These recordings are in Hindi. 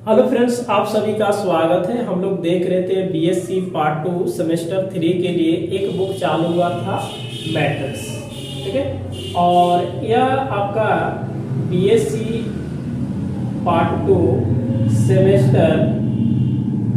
हेलो फ्रेंड्स, आप सभी का स्वागत है। हम लोग देख रहे थे बीएससी पार्ट 2 सेमेस्टर 3 के लिए एक बुक चालू हुआ था मैट्रिक्स, ठीक है। और यह आपका बीएससी पार्ट 2 सेमेस्टर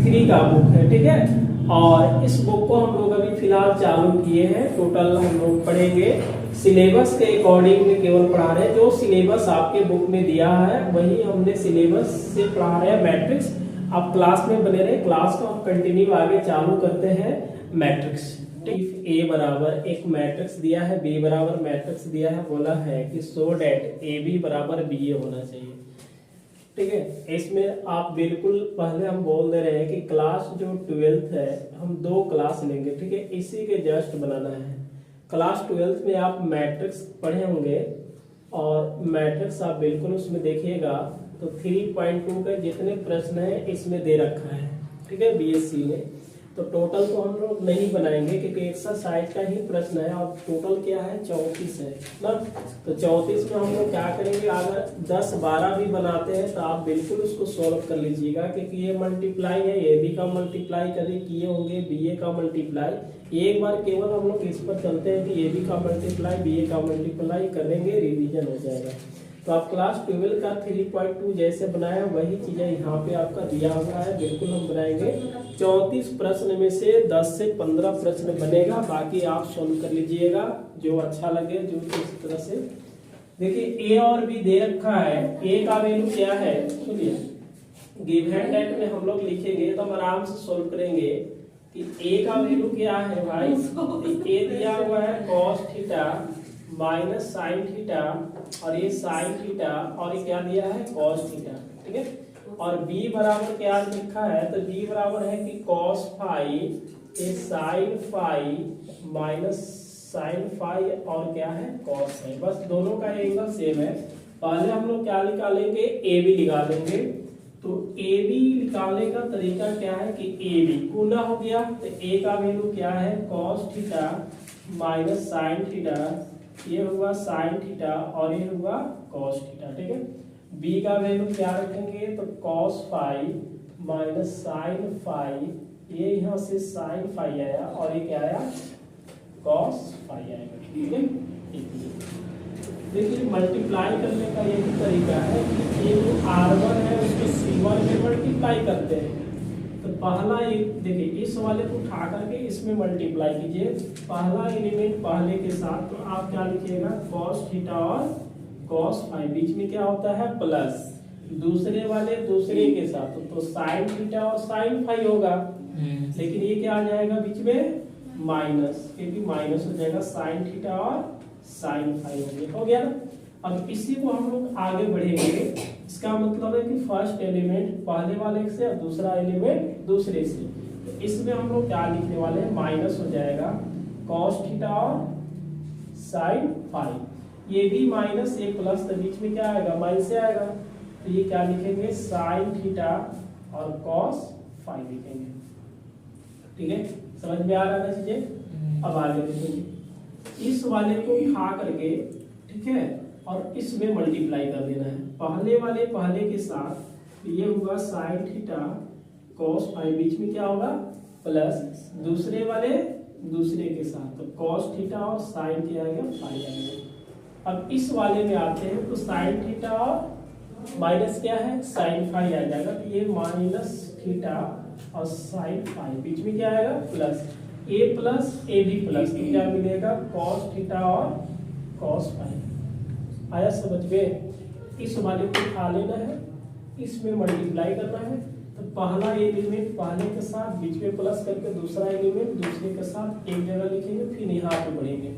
3 का बुक है, ठीक है। और इस बुक को हम लोग अभी फिलहाल चालू किए हैं। टोटल हम लोग पढ़ेंगे सिलेबस के अकॉर्डिंग में, केवल पढ़ा रहे हैं जो सिलेबस आपके बुक में दिया है वही हमने सिलेबस से पढ़ा रहे हैं मैट्रिक्स। आप क्लास में बने रहे, क्लास को हम कंटिन्यू आगे चालू करते हैं मैट्रिक्स। इफ ए बराबर एक मैट्रिक्स दिया है, बी बराबर मैट्रिक्स दिया है, बोला है कि सो डेट ए बी बराबर बी ए होना चाहिए, ठीक है। इसमें आप बिल्कुल पहले हम बोल दे रहे हैं कि क्लास जो 12th है हम 2 क्लास लेंगे, ठीक है। इसी के जस्ट बनाना है। क्लास 12th में आप मैट्रिक्स पढ़े होंगे और मैट्रिक्स आप बिल्कुल उसमें देखिएगा तो 3.2 के जितने प्रश्न है इसमें दे रखा है, ठीक है, बीएससी में। तो टोटल तो हम लोग नहीं बनाएंगे क्योंकि एक्सरसाइज का ही प्रश्न है और टोटल क्या है 34 है ना। तो 34 में हम लोग क्या करेंगे, अगर 10-12 भी बनाते हैं तो आप बिल्कुल उसको सॉल्व कर लीजिएगा क्योंकि ये मल्टीप्लाई है, ए बी का मल्टीप्लाई कभी किए होंगे, बी ए का मल्टीप्लाई। एक बार केवल हम लोग इस पर चलते हैं कि ए बी का मल्टीप्लाई बी ए का मल्टीप्लाई करेंगे, रिवीजन हो जाएगा। तो आप क्लास 12 का 3.2 जैसे बनाया वही चीजें यहाँ पे आपका दिया हुआ है, बिल्कुल हम बनाएंगे। 34 प्रश्न में से 10 से 15 प्रश्न बनेगा, बाकी आप सॉल्व कर लीजिएगा जो अच्छा लगे, जो इस तरह से। देखिए ए और बी दे रखा है। ए का वैल्यू क्या है, सुनिए, गिवन डेट में हम लोग लिखेंगे तो हम आराम से सॉल्व करेंगे कि ए का वैल्यू क्या है भाई। ए दिया हुआ है cos theta minus sine theta और ये साइन थीटा और ये क्या दिया है cos थीटा, ठीक है। और b बराबर क्या लिखा है, तो b बराबर है कि cos फाई ये sine phi minus sine phi और क्या है cos फाई, बस दोनों का एंगल सेम है। पहले हम लोग क्या निकालेंगे, ए बी निकालेंगे। तो ए बी निकालने का तरीका क्या है कि ए बी गुना हो गया तो ए का वैल्यू क्या है cos theta minus sine theta, ये हुआ साइन थीटा और ये हुआ cos थीटा, ठीक है। b का वैल्यू क्या रखेंगे तो cos phi minus sine phi, ये यहाँ से साइन फाई आया और ये क्या आया cos फाई आएगा, ठीक है। देखिए मल्टीप्लाई करने का यही तरीका है कि ये जो r1 है उसको c1 में मल्टीप्लाई करते हैं। तो पहला देखिए इस वाले को उठा करके इसमें मल्टीप्लाई कीजिए, पहला एलिमेंट पहले के साथ, तो आप क्या लिखिएगा cos थीटा और cos फाई, बीच में क्या होता है प्लस, दूसरे वाले दूसरे के साथ तो साइन थीटा और साइन फाई होगा, लेकिन ये क्या आ जाएगा बीच में माइनस, क्योंकि माइनस हो जाएगा साइन थीटा और साइन फाई हो गया ना। अब इसी को हम लोग आगे बढ़ेंगे, इसका मतलब है कि फर्स्ट एलिमेंट पहले वाले से और दूसरा एलिमेंट दूसरे से। तो इसमें हम लोग क्या लिखने वाले हैं, माइनस हो जाएगा cos थीटा और साइन फाई, ये भी माइनस ये प्लस, तो बीच में क्या आएगा माइनस से आएगा, तो ये क्या लिखेंगे साइन थीटा और cos फाई लिखेंगे, ठीक है। समझ में आ रहा है चीजें। अब आगे देखेंगे, इस वाले को उठा करके, ठीक है, और इसमें मल्टीप्लाई कर देना है पहले वाले पहले के साथ, तो ये होगा साइन थीटा cos फाई, बीच में क्या होगा प्लस, दूसरे वाले दूसरे के साथ तो cos थीटा और साइन क्या आएगा फाई आएगा। अब इस वाले में आते हैं तो साइन थीटा और माइनस क्या है साइन फाई आ जाएगा, तो ये माइनस थीटा और साइन फाई, बीच में क्या आएगा plus, A plus A B plus, तो क्या मिलेगा cos थीटा और cos फाई। आया समझ में। इस वाले को उठा लेना है, इसमें मल्टीप्लाई करना है, तो पहला एलिमेंट पहले के साथ बीच में प्लस करके दूसरा एलिमेंट दूसरे के साथ एक जगह लिखेंगे, फिर यहाँ पे बढ़ेंगे।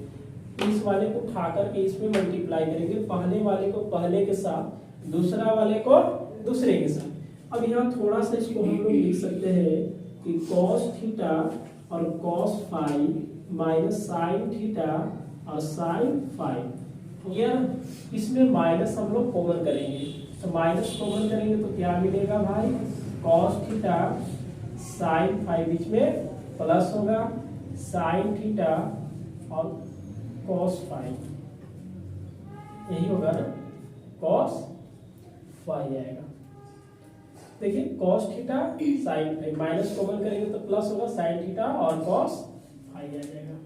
इस वाले को उठा करके इसमें मल्टीप्लाई करेंगे, पहले वाले को पहले के साथ दूसरा वाले को दूसरे के साथ। अब यहाँ थोड़ा सा इसको हम लोग लिख सकते हैं कि cos थीटा और cos phi minus sine theta और साइन फाई, या इसमें माइनस हम लोग कॉमन करेंगे, तो माइनस कॉमन करेंगे तो क्या मिलेगा भाई cos थीटा साइन फाई, बीच में प्लस होगा साइन थीटा और cos फाई, यही होगा ना cos फाई आएगा। देखिए cos theta sine phi, minus common करेंगे तो प्लस होगा साइन थीटा और कॉस फाई आ जाएगा।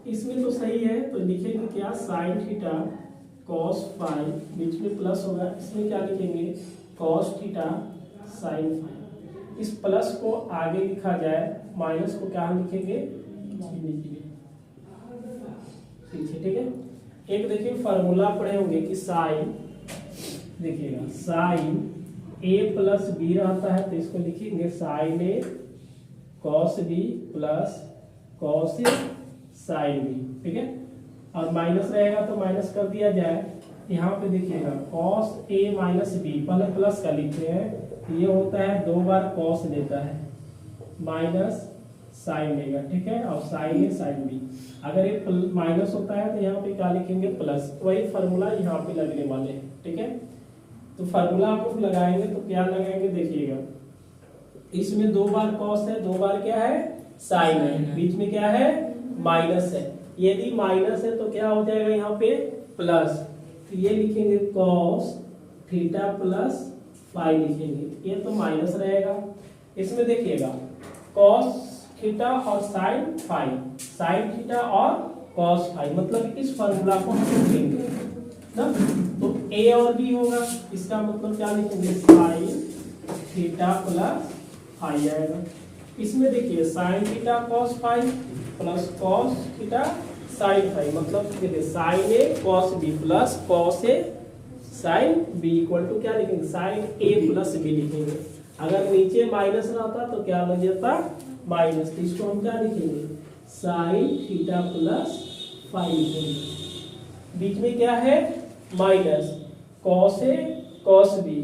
इसमें तो सही है, तो लिखेंगे क्या, साइन थीटा कॉस फाई, बीच में प्लस होगा, इसमें क्या लिखेंगे, कॉस थीटा साइन फाई। इस प्लस को आगे लिखा जाए, माइनस को क्या लिखेंगे पीछे, ठीक है। एक देखिए फॉर्मूला पढ़े होंगे कि साइन, देखिएगा साइन ए प्लस बी रहता है, तो इसको लिखेंगे sign A cos B plus cos A sine B, ठीक है। और माइनस रहेगा तो माइनस कर दिया जाए। यहाँ पे देखिएगा कॉस ए माइनस बी, पहले प्लस का लिखते हैं, ये होता है 2 बार कॉस देता है माइनस साइन लेगा, ठीक है, और साइन ए साइन बी। अगर ये माइनस होता है तो यहाँ पे क्या लिखेंगे प्लस, वही फार्मूला यहाँ पे लगने वाले हैं, ठीक है। तो फार्मूला आप लोग लगाएंगे तो क्या लगाएंगे, देखिएगा इसमें 2 बार कॉस है, 2 बार क्या है साइन है, बीच में क्या है माइनस है। यदि माइनस है तो क्या हो जाएगा यहाँ पे प्लस, तो ये लिखेंगे कॉस थीटा प्लस फाई लिखेंगे, ये तो माइनस रहेगा। इसमें देखिएगा कॉस थीटा और साइन फाई, साइन थीटा और कॉस फाई, मतलब इस फार्मूला को हम लिखेंगे ना, तो ए और बी होगा, इसका मतलब क्या लिखेंगे साइन थीटा प्लस फाई आएगा। इसमें देखिए sine theta cos phi plus cos theta sine phi, मतलब देखिए sine A cos B plus cos A sine B equal to क्या लिखेंगे, साइन ए प्लस बी लिखेंगे। अगर नीचे माइनस रहता तो क्या लग जाता माइनस, तो इसको हम क्या लिखेंगे साइन थीटा प्लस फाई लिखेंगे। बीच में क्या है minus, cos A cos B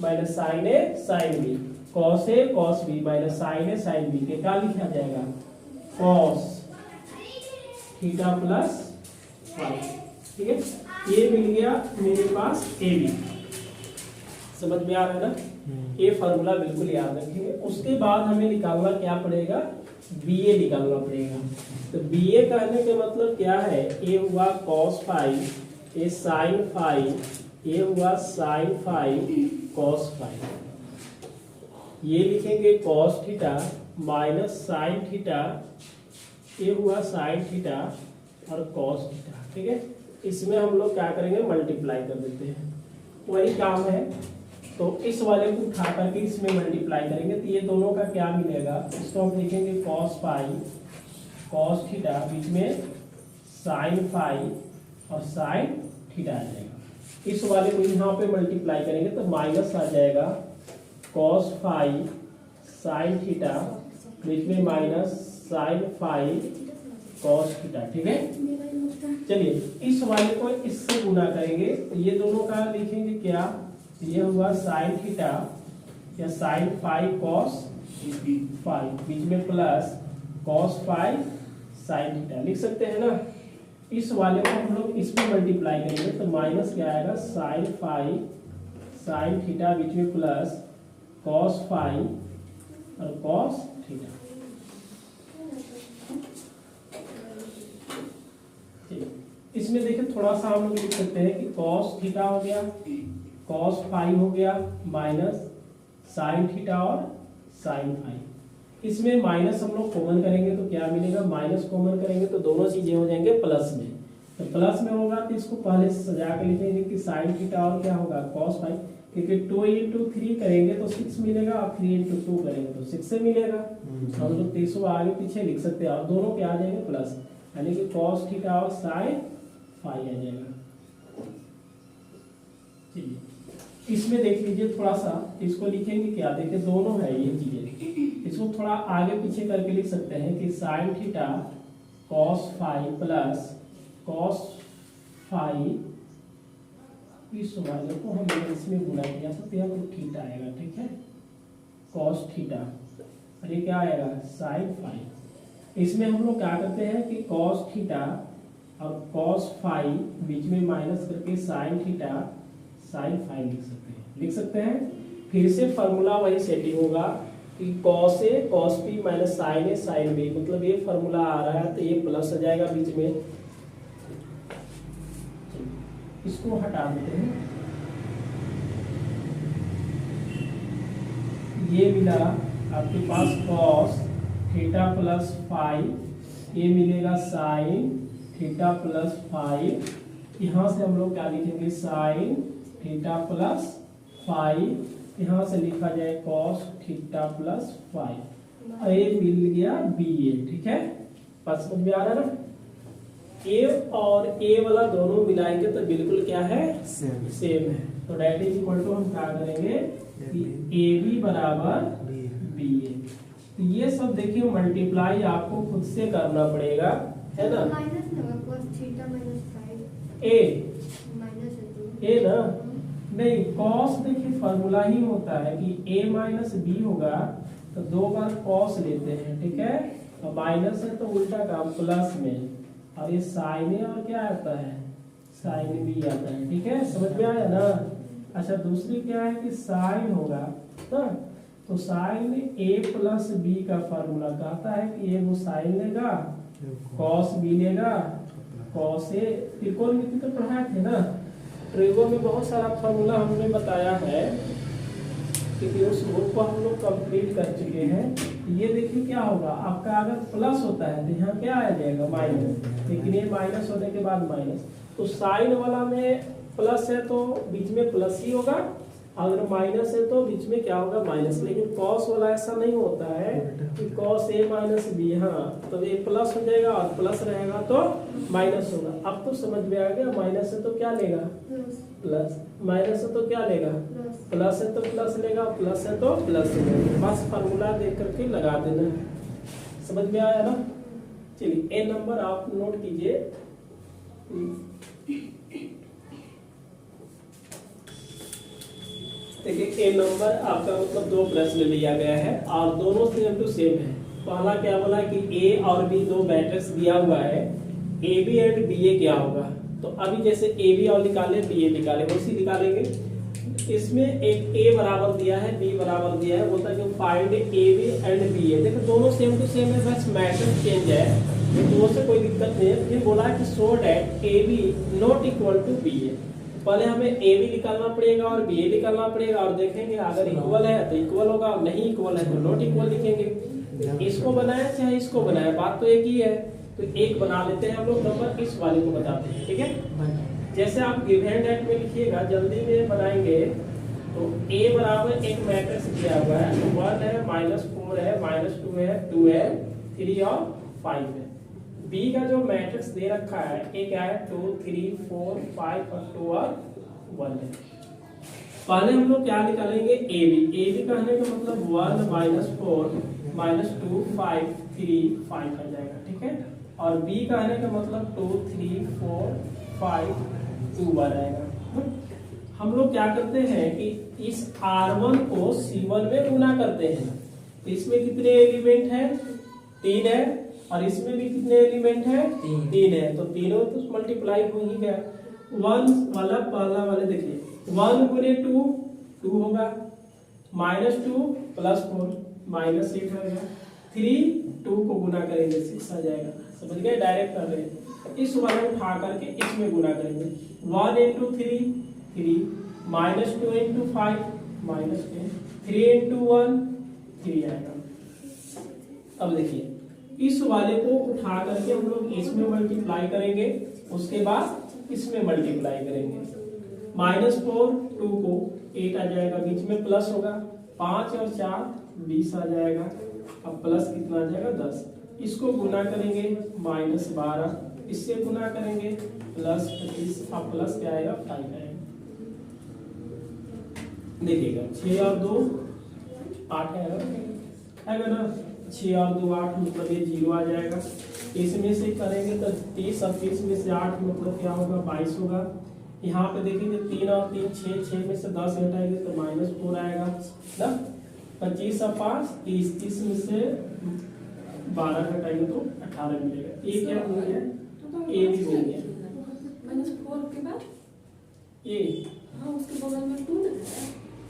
minus sign A sine B, cos A cos B minus sign A sine B के क्या लिखा जाएगा कॉस थीटा प्लस फाई, ठीक है। ये मिल गया मेरे पास ए बी, समझ में आ रहा है ना, ये फार्मूला बिल्कुल याद रखेंगे। उसके बाद हमें निकालना क्या पड़ेगा, बी ए निकालना पड़ेगा। तो बी ए कहने के मतलब क्या है, ए हुआ कॉस फाई, ए साइन फाई, ये हुआ साइन फाई कॉस फाई। ये लिखेंगे cos theta minus sine theta, ये हुआ साइन थीटा और कॉस थीटा, ठीक है। इसमें हम लोग क्या करेंगे मल्टीप्लाई कर देते हैं, वही काम है। तो इस वाले को उठा करके इसमें मल्टीप्लाई करेंगे तो ये दोनों का क्या मिलेगा, इसको हम लिखेंगे कॉस फाई कॉस थीटा, बीच में साइन फाई और साइन थीटा आ जाएगा। इस वाले को यहाँ पे मल्टीप्लाई करेंगे तो माइनस आ जाएगा कॉस फाई साइन थीटा, बीच में minus sine phi cos theta, ठीक है। चलिए इस वाले को इससे गुना करेंगे तो ये दोनों का लिखेंगे क्या, ये हुआ साइन थीटा या साइन फाई कॉस फाई, बीच में plus cos phi sine theta लिख सकते हैं ना। इस वाले को हम लोग इसमें मल्टीप्लाई करेंगे तो माइनस क्या आएगा साइन फाई साइन थीटा, बीच में प्लस कॉस फाई और कॉस थीटा। इसमें देखिए थोड़ा सा हम लोग लिख सकते हैं कि कॉस थीटा हो गया, कॉस फाई हो गया, माइनस साइन थीटा और साइन फाई। इसमें माइनस हम लोग कॉमन करेंगे तो क्या मिलेगा, माइनस कॉमन करेंगे तो दोनों चीजें हो जाएंगे प्लस में। तो प्लस में होगा तो इसको पहले सजा के लिखेंगे कि साइन थीटा और क्या होगा कॉस फाई, क्योंकि 2 into 3 करेंगे तो 6 मिलेगा और 3 into 2 करेंगे तो 6 से मिलेगा। हम लोग 300 आगे पीछे लिख सकते हैं और दोनों पे आ जाएंगे प्लस, यानी कि कॉस थीटा और साइन फाई आ जाएगा। चलिए इसमें देख लीजिए थोड़ा सा, इसको लिखेंगे क्या, देखिए दोनों है ये चीजें, इसको थोड़ा आगे पीछे करके लिख सकते हैं कि sine theta cos phi plus cos phi, इस वाले को हम इसमें गुना किया तो यहाँ पर थीटा आएगा, ठीक है, कॉस थीटा, और ये क्या आएगा साइन फाई। इसमें हम लोग क्या करते हैं कि कॉस थीटा और कॉस फाई बीच में माइनस करके साइन थीटा साइन फाई लिख सकते हैं। फिर से फार्मूला वही सेटिंग होगा कि cos A cos B minus sign A sine B, मतलब ये फार्मूला आ रहा है तो ये प्लस आ जाएगा बीच में, इसको हटा देते हैं। ये मिला आपके पास cos थीटा प्लस फाइव, ये मिलेगा साइन थीटा प्लस फाइव, यहाँ से हम लोग क्या लिखेंगे साइन थीटा प्लस फाइव, यहाँ से लिखा जाए cos थीटा प्लस फाइव, ये मिल गया बी ए। ठीक है, बात समझ में आ रहा है ना। ए और ए वाला दोनों मिलाएंगे तो बिल्कुल क्या है, सेम है। तो डेट इज इक्वल टू हम क्या करेंगे कि ए बी बराबर बी ए। तो ये सब देखिए मल्टीप्लाई आपको खुद से करना पड़ेगा, है ना। ए ना नहीं, कॉस देखिए फॉर्मूला ही होता है कि a माइनस बी होगा तो 2 बार कॉस लेते हैं। ठीक है, तो माइनस है तो उल्टा काम प्लस में, और ये साइन है और क्या आता है साइन बी आता है। ठीक है, समझ में आया ना। अच्छा, दूसरी क्या है कि साइन होगा ना, तो साइन a प्लस बी का फॉर्मूला कहता है कि ये वो साइन लेगा कॉस बी लेगा कॉस ए। त्रिकोणमिति तो पढ़ाए थे ना, ट्रिगो में बहुत सारा फॉर्मूला हमने बताया है, क्योंकि उस बुक को हम लोग कंप्लीट कर चुके हैं। ये देखिए क्या होगा, आपका अगर प्लस होता है तो यहाँ क्या आ जाएगा माइनस, लेकिन ये माइनस होने के बाद माइनस, तो साइन वाला में प्लस है तो बीच में प्लस ही होगा, अगर माइनस है तो बीच में क्या होगा माइनस। लेकिन कॉस वाला ऐसा नहीं होता है कि कॉस ए माइनस बी, हाँ तो ये प्लस हो जाएगा और प्लस रहेगा तो माइनस होगा। अब तो समझ में आ गया, माइनस है तो क्या लेगा प्लस, माइनस है तो क्या लेगा प्लस, है तो प्लस लेगा, प्लस है तो प्लस लेगा। बस फार्मूला देख करके लगा देना, समझ में आया ना। चलिए ए नंबर आप नोट कीजिए। देखिए ए नंबर आपका मतलब 2 प्रश्न लिया गया है और दोनों सेम टू सेम है। पहला क्या बोला कि ए और बी 2 मैट्रिक्स दिया हुआ है, ए बी एंड बी ए क्या होगा। तो अभी जैसे ए बी और निकाले बी ए निकाले, उसी निकालेंगे। इसमें एक ए बराबर दिया है बी बराबर दिया है, बोलता है कि find A B and B A. देखो दोनों सेम टू सेम है, बस मैट्रिक्स चेंज है, दोनों से कोई दिक्कत नहीं है। फिर बोला है कि show that A B not equal to B A. पहले हमें ए बी निकालना पड़ेगा और बी ए निकालना पड़ेगा, और देखेंगे अगर इक्वल है तो इक्वल होगा, और नहीं इक्वल है तो नॉट इक्वल लिखेंगे। इसको बनाया चाहे इसको बनाया, बात तो एक ही है। तो एक बना लेते हैं हम लोग नंबर, इस वाले को बताते हैं। ठीक है, जैसे आप गिवन दैट में लिखिएगा, जल्दी में बनाएंगे। तो ए बराबर एक मैट्रिक्स दिया हुआ है, 1 है -4 है -2 है 2 है 3 और 5 है। बी का जो मैट्रिक्स दे रखा है एक क्या है 2 3 4 5 और 2 और 1 है। पहले हम लोग क्या निकालेंगे ए बी कहने का मतलब 1 -4 -2 5 3 5 आ जाएगा। ठीक है, और बी कहने का मतलब 2 3 4 5 2 बार आएगा। हम लोग क्या करते हैं कि इस R1 को C1 में गुना करते हैं। तो इसमें कितने एलिमेंट हैं 3 है, और इसमें भी कितने एलिमेंट है 3 है, तो तीनों तो मल्टीप्लाई हो ही गया। 1 वाला पहला वाले देखिए 1 गुने 2 2 होगा, -2 +4 -8 हो गया, 3 2 को गुना करेंगे 6 आ जाएगा। समझ गए, डायरेक्ट कर रहे हैं। इस वाले उठा करके इसमें गुना करेंगे, 1 × 3 3 -2 × 5 -10 3 × 1 3 आएगा। अब देखिए इस वाले को उठा करके हम लोग इसमें मल्टीप्लाई करेंगे, उसके बाद इसमें मल्टीप्लाई करेंगे। -4 2 को 8 आ जाएगा, बीच में प्लस होगा, 5 और 4 20 आ जाएगा। अब प्लस कितना आ जाएगा 10, इसको गुना करेंगे -12, इससे गुना करेंगे +25, अब प्लस क्या आएगा 5 आएगा। देखिएगा 6 और 2 8 आएगा ना, 6 और 2 8 मतलब ये 0 आ जाएगा। इसमें से करेंगे तो 30 और 30 में से 8 मतलब क्या होगा 22 होगा। यहाँ पे देखेंगे 3 और 3 6 6 में से 10 घटाएंगे तो -4 आएगा ना। 25 और 5 30 30 में से 12 घटाएंगे तो 18 मिलेगा। ये क्या हो गया, ये भी हो गया -4 के बाद ये, हाँ उसके बगल में 2 है।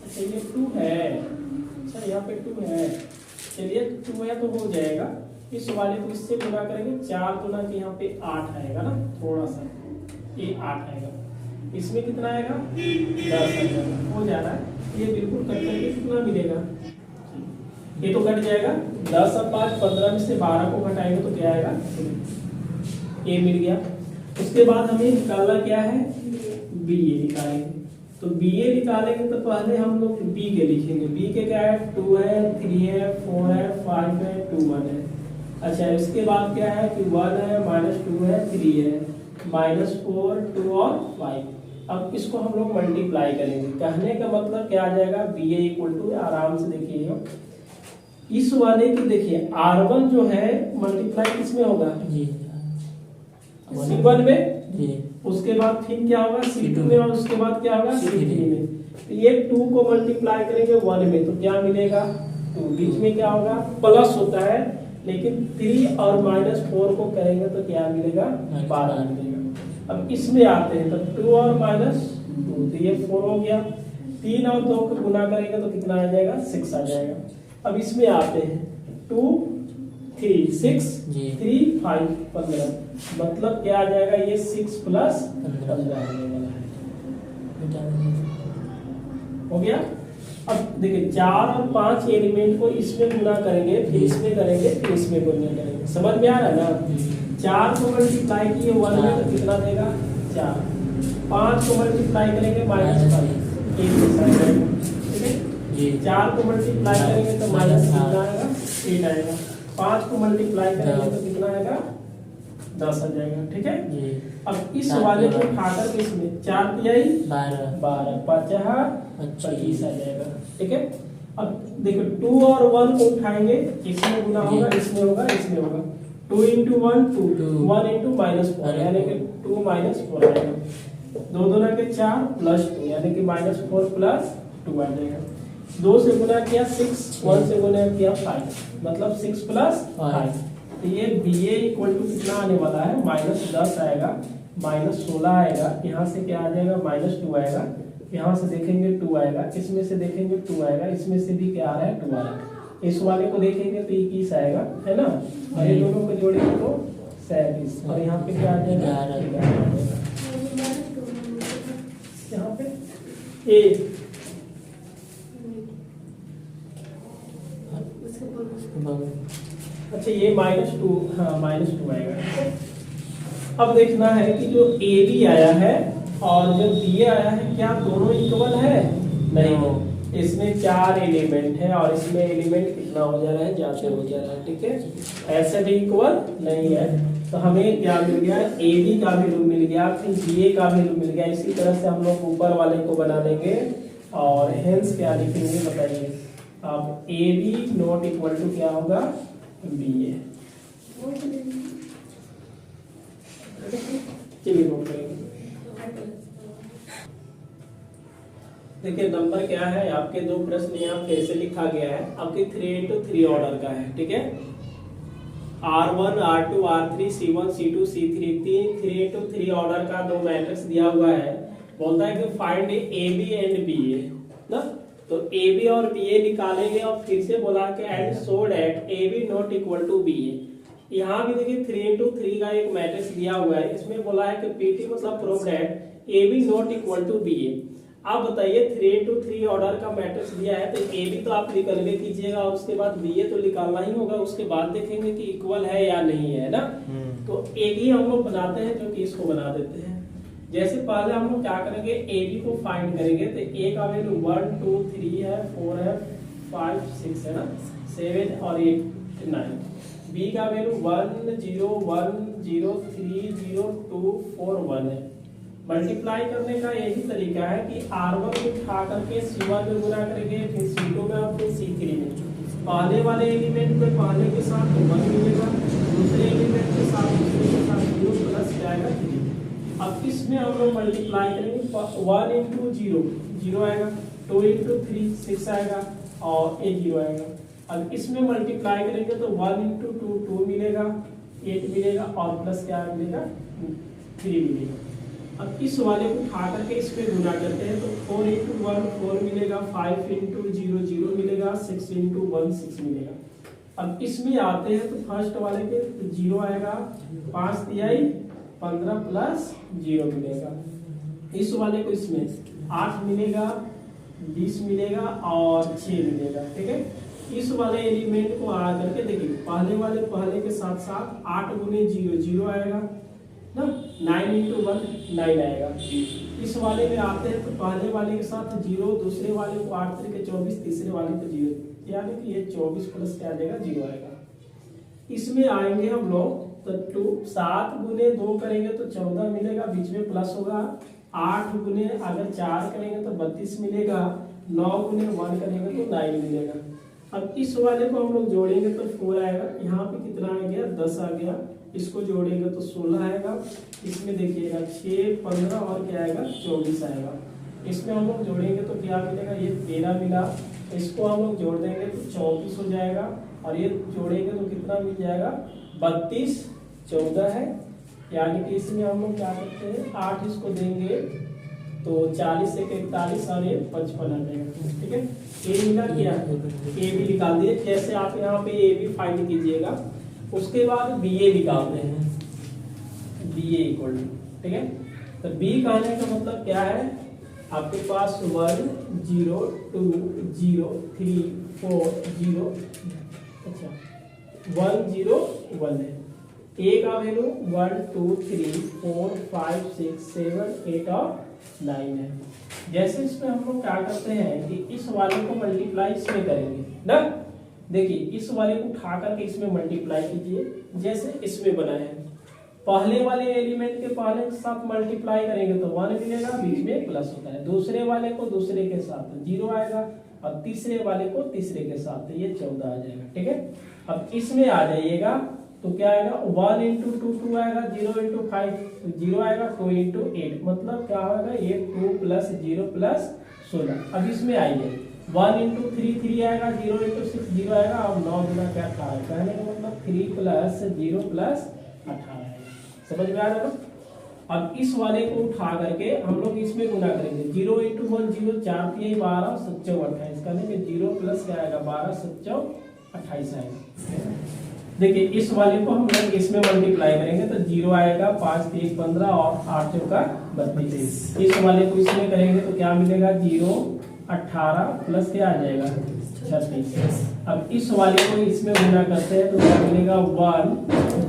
अच्छा ये 2 है, अच्छा यहाँ पे 2 है, चलिए 2 है तो हो जाएगा। इस वाले को इससे गुना करेंगे, 4 गुना के यहाँ पे 8 आएगा ना, थोड़ा सा ये 8 आएगा। इसमें कितना आएगा 10 आएगा, हो जा रहा है। ये बिल्कुल कट करके कितना मिलेगा ये तो कट जाएगा, 10 और 5 15 में से 12 को घटाएंगे तो क्या आएगा, ए मिल गया। उसके बाद हमें निकालना क्या है, बी ए निकालेंगे। तो बी ए निकालेंगे तो पहले हम लोग बी के लिखेंगे। बी के क्या है, 2 है, 3 है, 4 है, 5 है, 2 1 है। अच्छा इसके बाद क्या है कि 1 है, -2 है, 3 है, -4 2 और 5। अब इसको हम लोग मल्टीप्लाई करेंगे। कहने का मतलब क्या आ जाएगा, बी ए इक्वल टू, आराम से देखिए इस वाले की, देखिए R1 जो है मल्टीप्लाई किसमें होगा, C1 में, उसके बाद फिर क्या होगा C2 में, और उसके बाद क्या होगा C3 में। तो ये 2 को मल्टीप्लाई करेंगे 1 में तो क्या मिलेगा 2, बीच में क्या होगा प्लस होता है, लेकिन 3 और -4 को करेंगे तो क्या मिलेगा 12 मिलेगा। अब इसमें आते हैं तो 2 और -2 तो ये 4 हो गया, 3 और 2 को गुना करेंगे तो कितना आ जाएगा 6 आ जाएगा। अब इसमें आते हैं 2 3 6 3 5 15, मतलब क्या आ जाएगा ये 6 प्लस 15 हो गया। अब देखिए 4 और 5 एलिमेंट को इसमें गुना करेंगे, फिर इसमें करेंगे, फिर इसमें गुना करेंगे, समझ में आ रहा है ना। 4 को मल्टीप्लाई किए 1 में तो कितना देगा 4, 5 को मल्टीप्लाई करेंगे -5 1 के साथ जाएगा, ठीक है। 4 को मल्टीप्लाई करेंगे तो माइनस कितना आएगा 8 आएगा, 5 को मल्टीप्लाई करेंगे तो कितना आएगा 10 आ जाएगा, ठीक है। अब इस वाले को उठा करके इसमें 4 तिहाई 12 5 25 आ जाएगा, ठीक है। अब देखो 2 और 1 को उठाएंगे, इसमें गुना होगा, इसमें होगा, इसमें होगा, 2 into 1 2 1 into -4 यानी कि 2 -4 आएगा, 2 दूना के 4 प्लस 2 यानी कि -4 प्लस 2 आ जाएगा। 2 से गुना किया 6, 1 से गुना किया 5, मतलब 6 प्लस 5। तो ये बी ए इक्वल टू कितना आने वाला है -10 आएगा, -16 आएगा, यहाँ से क्या आ जाएगा -2 आएगा, यहाँ से देखेंगे 2 आएगा, इसमें से देखेंगे 2 आएगा, इसमें से भी क्या आ रहा है 2 आ रहा है। इस वाले को देखेंगे तो 21 आएगा, है ना, और ये दोनों को जोड़ेंगे तो 37, और यहाँ पे क्या आ जाएगा यहाँ पे ए अच्छा ये -2, हाँ -2 आएगा। अब देखना है कि जो ए बी आया है और जो बी आया है क्या दोनों इक्वल है, नहीं, इसमें 4 एलिमेंट है और इसमें एलिमेंट कितना हो जा रहा है, जाते हो जा रहा है, ठीक है। ऐसे भी इक्वल नहीं है, तो हमें क्या मिल गया, ए बी का वैल्यू मिल गया, फिर बी ए का वैल्यू मिल गया। इसी तरह से हम लोग ऊपर वाले को बना लेंगे और हेंस क्या लिखेंगे बताइए। अब A B not equal to क्या होगा बी ए, चलिए नोट करेंगे। देखिए नंबर क्या है, आपके 2 प्रश्न यहाँ कैसे लिखा गया है, आपके 3 into 3 ऑर्डर का है, ठीक है। R1 R2 R3 C1 C2 C3 3 into 3 order का 2 मैट्रिक्स दिया हुआ है। बोलता है कि find A B and B A ना, तो ए बी और बी ए निकालेंगे और फिर से बोला कि and so that A B not equal to B A. यहाँ भी देखिए 3 into 3 का एक मैट्रिक्स दिया हुआ है, इसमें बोला है कि पीटी मतलब prove that A B not equal to B A. आप बताइए 3 into 3 ऑर्डर का मैट्रिक्स दिया है तो ए बी तो आप निकलवे कीजिएगा और उसके बाद बी ए तो निकालना ही होगा, उसके बाद देखेंगे कि इक्वल है या नहीं है ना। तो एक ही हम लोग बनाते हैं जो कि इसको बना देते हैं। जैसे पहले हम लोग क्या करेंगे, ए बी को फाइंड करेंगे तो ए का वैल्यू 1 2 3 है, 4 है, 5 6 है ना, 7 और 8 9। बी का वैल्यू 1 0 1 0 3 0 2 4 1 है। मल्टीप्लाई करने का यही तरीका है कि R1 को उठा करके C1 में गुना करेंगे, फिर C2 में और फिर C3 में। पहले वाले एलिमेंट में पहले के साथ 1 मिलेगा, दूसरे एलिमेंट के साथ दूसरे के साथ 0 प्लस जाएगा 3। अब इसमें हम लोग मल्टीप्लाई करेंगे, 1 into 0 0 आएगा, 2 into 3 6 आएगा और 8 0 आएगा। अब इसमें मल्टीप्लाई करेंगे तो 1 into 2 2 मिलेगा, 8 मिलेगा और प्लस क्या मिलेगा 3 मिलेगा। अब इस वाले को उठा करके इस पे गुना करते हैं तो 4 into 1 4 मिलेगा, 5 into 0 0 मिलेगा, 6 into 1 6 मिलेगा। अब इसमें आते हैं तो फर्स्ट वाले पे 0 आएगा, 5 तिहाई 15 प्लस 0 मिलेगा। इस वाले को इसमें 8 मिलेगा, 20 मिलेगा और 6 मिलेगा, ठीक है। इस वाले एलिमेंट को आ करके देखिए, पहले के साथ साथ 8 गुने 0 0 आएगा ना, 9 into 1 9 आएगा। इस वाले में आते हैं तो पहले वाले के साथ 0, दूसरे वाले को 8 3 के 24, तीसरे वाले को 0, यानी कि ये 24 प्लस क्या आ जाएगा 0 आएगा। इसमें आएंगे हम लोग तो 7 गुने 2 करेंगे तो 14 मिलेगा, बीच में प्लस होगा। 8 गुने अगर 4 करेंगे तो 32 मिलेगा, 9 गुने 1 करेंगे तो 9 मिलेगा। अब इस वाले को हम लोग जोड़ेंगे तो 4 आएगा, यहाँ पे कितना आ गया 10 आ गया, इसको जोड़ेंगे तो 16 आएगा। इसमें देखिएगा 6 15 और क्या आएगा 24 आएगा। इसमें हम लोग जोड़ेंगे तो क्या मिलेगा, ये 13 मिला, इसको हम लोग जोड़ देंगे तो 34 हो जाएगा, और ये जोड़ेंगे तो कितना मिल जाएगा 32 14 है, यानी कि इसमें हम लोग क्या करते हैं 8 इसको देंगे तो 40 से 41 और ये 55 आ जाएगा। ठीक है, ए मिला क्या, ए भी निकाल दिए। जैसे आप यहाँ पे ए भी फाइंड कीजिएगा, उसके बाद बी ए निकालते हैं, बी ए इक्वल, ठीक है। तो बी कहने का मतलब क्या है, आपके पास 1 0 2 0 3 4 0, अच्छा 1 0 1 है। ए का वैल्यू 1 2 3 4 5 6 7 8 और 9 है। जैसे इसमें हम लोग क्या करते हैं कि इस वाले को मल्टीप्लाई इसमें करेंगे ना, देखिए इस वाले को उठा करके इसमें मल्टीप्लाई कीजिए, जैसे इसमें बना है। पहले वाले एलिमेंट के पहले के साथ मल्टीप्लाई करेंगे तो 1 मिलेगा, बीच में प्लस होता है। दूसरे वाले को दूसरे के साथ 0 आएगा, और तीसरे वाले को तीसरे के साथ ये 14 आ जाएगा। ठीक है, अब इसमें आ जाइएगा तो क्या आएगा 1 into 2 2 आएगा, 0 into 5 0 आएगा, 2 into 8 मतलब क्या होगा ये 2 plus 0 plus 16। अब इसमें आइए 1 into 3 3 आएगा, 0 into 6 0 आएगा, और 9 गुना क्या 18, कहने का मतलब 3 plus 0 plus 18 आएगा। समझ में आ रहा है? अब इस वाले को उठा करके हम लोग इसमें गुना करेंगे, 0 into 1 0, 4 3 12 7 28, कहने के 0 प्लस क्या आएगा 12 7 28 आएगा। देखिए इस वाले को हम लोग इसमें मल्टीप्लाई करेंगे तो 0 आएगा, 5 3 15 और 8 चौका 32। इस वाले को इसमें करेंगे तो क्या मिलेगा 0 18 प्लस क्या आ जाएगा 36। अब इस वाले को इसमें गुना करते हैं तो क्या मिलेगा 1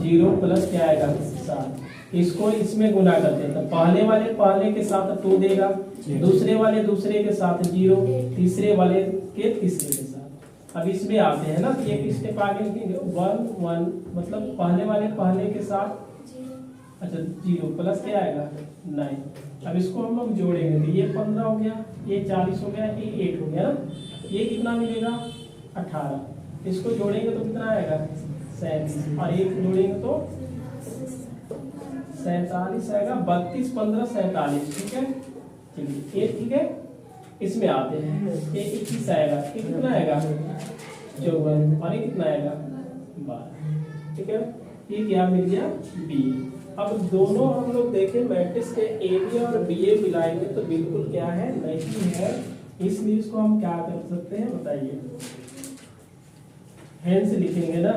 0 प्लस क्या आएगा 7। इसको इसमें गुना करते हैं तो पहले वाले पहले के साथ 2 देगा, दूसरे वाले दूसरे के साथ 0, तीसरे वाले के तीसरे के साथ। अब इसमें आते हैं ना, एक स्टेप आगे लिखेंगे 1 1 मतलब पहले वाले पहले के साथ अच्छा 0 प्लस क्या आएगा 9। अब इसको हम लोग जोड़ेंगे तो ये 15 हो गया, ये 40 हो गया, ये 8 हो गया ना, ये कितना मिलेगा 18। इसको जोड़ेंगे तो कितना आएगा 37, और एक जोड़ेंगे तो 47 आएगा, 32 15 47। ठीक है, चलिए ये ठीक है। इसमें आते हैं ये 21 आएगा, ये कितना आएगा 54, और ये कितना आएगा 12। ठीक है, ये क्या मिल गया बी। अब दोनों हम लोग देखें मैट्रिक्स के ए बी और बी ए मिलाएंगे तो बिल्कुल क्या है नहीं है, इसलिए इसको हम क्या कर सकते हैं बताइए, हेंस लिखेंगे ना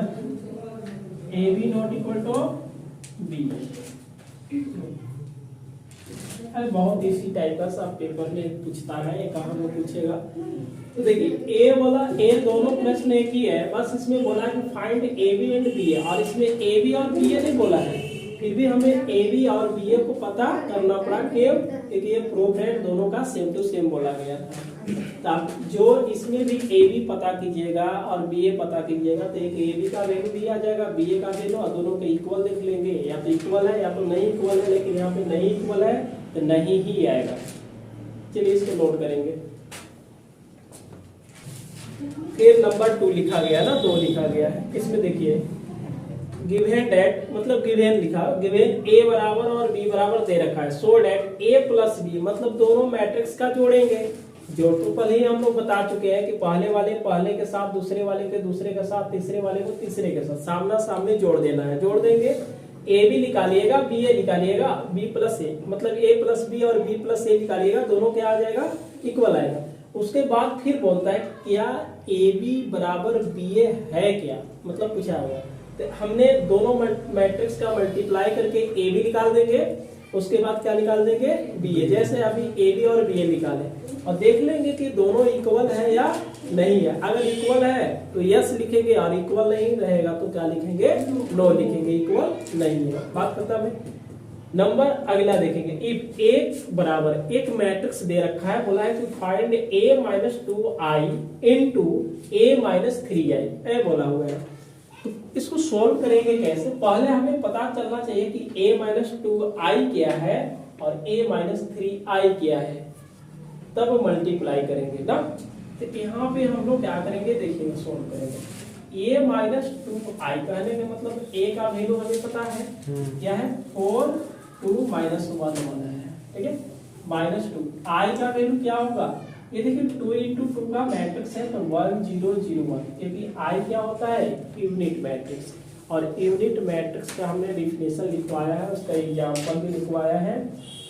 A B not equal to B. अरे बहुत इसी टाइप का सब पेपर में पूछता है, ये कहाँ में पूछेगा। तो देखिए ए वाला ए दोनों प्रश्न एक ही है, बस इसमें बोला है कि find A B and B A, और इसमें ए बी और बी ए नहीं बोला है, फिर भी हमें ए बी और बी ए को पता करना पड़ा क्योंकि ये प्रूफ है दोनों का सेम टू सेम बोला गया था। तो आप जो इसमें भी ए बी पता कीजिएगा और बी ए पता कीजिएगा तो एक ए बी का वैल्यू भी आ जाएगा, बी ए का वैल्यू, और दोनों के इक्वल देख लेंगे, या तो इक्वल है या तो नहीं इक्वल है, लेकिन यहाँ पे नहीं इक्वल है तो नहीं ही आएगा। चलिए इसको नोट करेंगे। फिर नंबर 2 लिखा गया ना, 2 लिखा गया है, इसमें देखिए गिवन डेट मतलब गिवन लिखा, गिवन ए बराबर और बी बराबर दे रखा है, सो डेट ए प्लस बी मतलब दोनों मैट्रिक्स का जोड़ेंगे। जो ट्रिपल ही हम लोग बता चुके हैं कि पहले वाले पहले के साथ दूसरे वाले के दूसरे के साथ तीसरे वाले को तीसरे के साथ सामना सामने जोड़ देना है। जोड़ देंगे, ए बी निकालिएगा, बी ए निकालिएगा, बी प्लस ए मतलब ए प्लस बी और बी प्लस ए निकालिएगा, दोनों क्या आ जाएगा इक्वल आएगा। उसके बाद फिर बोलता है क्या ए बी बराबर बी ए है क्या, मतलब पूछा हुआ। तो हमने दोनों मैट्रिक्स का मल्टीप्लाई करके ए बी निकाल देंगे, उसके बाद क्या निकाल देंगे बी ए। जैसे अभी ए बी और बी ए निकाले और देख लेंगे कि दोनों इक्वल है या नहीं है। अगर इक्वल है तो यस लिखेंगे और इक्वल नहीं रहेगा तो क्या लिखेंगे नो लिखेंगे, इक्वल नहीं है। बात खत्म है। नंबर अगला देखेंगे, इफ ए बराबर एक मैट्रिक्स दे रखा है, बोला है कि find a minus 2i into a minus 3i, ए बोला हुआ है। तो इसको सॉल्व करेंगे कैसे? पहले हमें पता चलना चाहिए कि a माइनस 2i क्या है और a माइनस 3i क्या है, तब मल्टीप्लाई करेंगे ना। तो यहाँ पे हम लोग क्या करेंगे देखेंगे, सॉल्व करेंगे। a माइनस 2i कहने का मतलब a का वैल्यू हमें पता है क्या है 4 2 माइनस 1 है, ठीक है, माइनस 2। i का वैल्यू क्या होगा, ये देखिए 2 इंटू 2 का मैट्रिक्स है तो 1 0 0 1, क्योंकि i क्या होता है यूनिट मैट्रिक्स। और यूनिट मैट्रिक्स का हमने डिफिनेशन लिखवाया है, उसका एग्जांपल भी लिखवाया है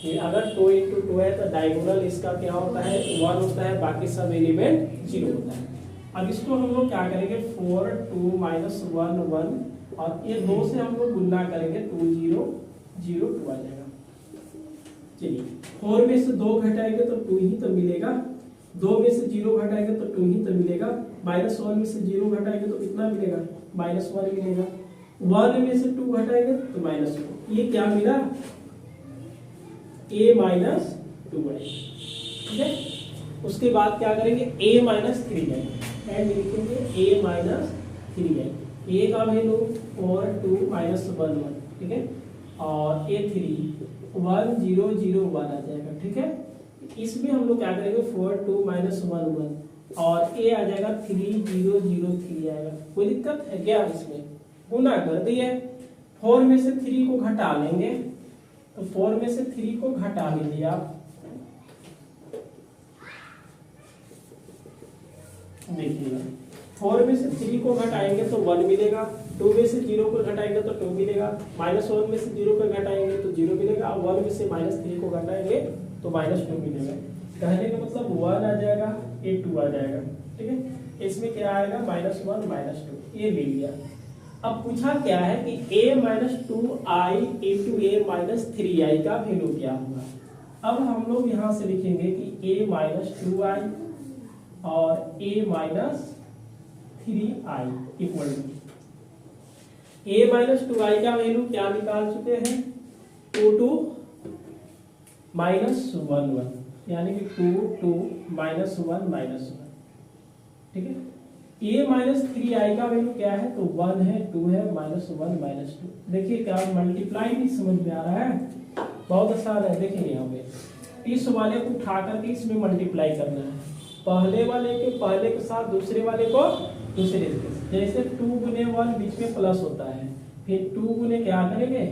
कि अगर 2 इंटू 2 है तो डायगोनल इसका क्या होता है 1 होता है, बाकी सब एलिमेंट 0 होता है। अब इसको हम लोग क्या करेंगे 4 2 माइनस 1 1 और ये 2 से हम लोग गुणा करेंगे 2 0 0 2 आ जाएगा। चलिए 4 में से 2 घटाएंगे तो 2 ही तो मिलेगा, 2 में से 0 घटाएंगे तो 2 ही तो मिलेगा, माइनस 1 में से 0 घटाएंगे तो कितना मिलेगा माइनस 1 मिलेगा, 1 में से 2 घटाएंगे तो माइनस 2। ये क्या मिला a माइनस 2i, ठीक है। उसके बाद क्या करेंगे a माइनस 3i एंड लिखेंगे a माइनस 3i, a का वैल्यू 4 2 माइनस 1 1, ठीक है, और a 3 1 0 0 1 आ जाएगा, ठीक है। इसमें हम लोग क्या करेंगे 4 2 माइनस 1 1 और a आ जाएगा 3 0 0 3 आएगा। कोई दिक्कत है क्या इसमें? गुना कर दिए, 4 में से 3 को घटा लेंगे तो 4 में से 3 को घटा लीजिए आप, देखिएगा 4 में से 3 को घटाएंगे तो 1 मिलेगा, 2 में से 0 को घटाएंगे तो 2 मिलेगा, माइनस 1 में से 0 को घटाएंगे तो 0 मिलेगा, और 1 में से माइनस 3 को घटाएंगे तो माइनस 2 मिलेगा। कहने का मतलब 1 आ जाएगा, ये 2 आ जाएगा, ठीक है। इसमें क्या आएगा माइनस 1 माइनस 2, ये ले लिया। अब पूछा क्या है कि a minus 2i into a minus 3i का वैल्यू क्या होगा। अब हम लोग यहाँ से लिखेंगे कि a माइनस 2i और a minus 3i equal to a minus 2i का वैल्यू क्या निकाल चुके हैं 2 2 माइनस 1 1, यानी कि 2 2 माइनस 1 माइनस 1, ठीक है। a माइनस 3i का वैल्यू क्या है तो 1 है 2 है माइनस 1 माइनस 2। देखिए क्या मल्टीप्लाई भी समझ में आ रहा है, बहुत आसान है। देखिए यहाँ पे इस वाले को उठा करके इसमें मल्टीप्लाई करना है, पहले वाले के पहले के साथ दूसरे वाले को दूसरे के, जैसे 2 गुने 1 बीच में प्लस होता है, फिर 2 गुने क्या करेंगे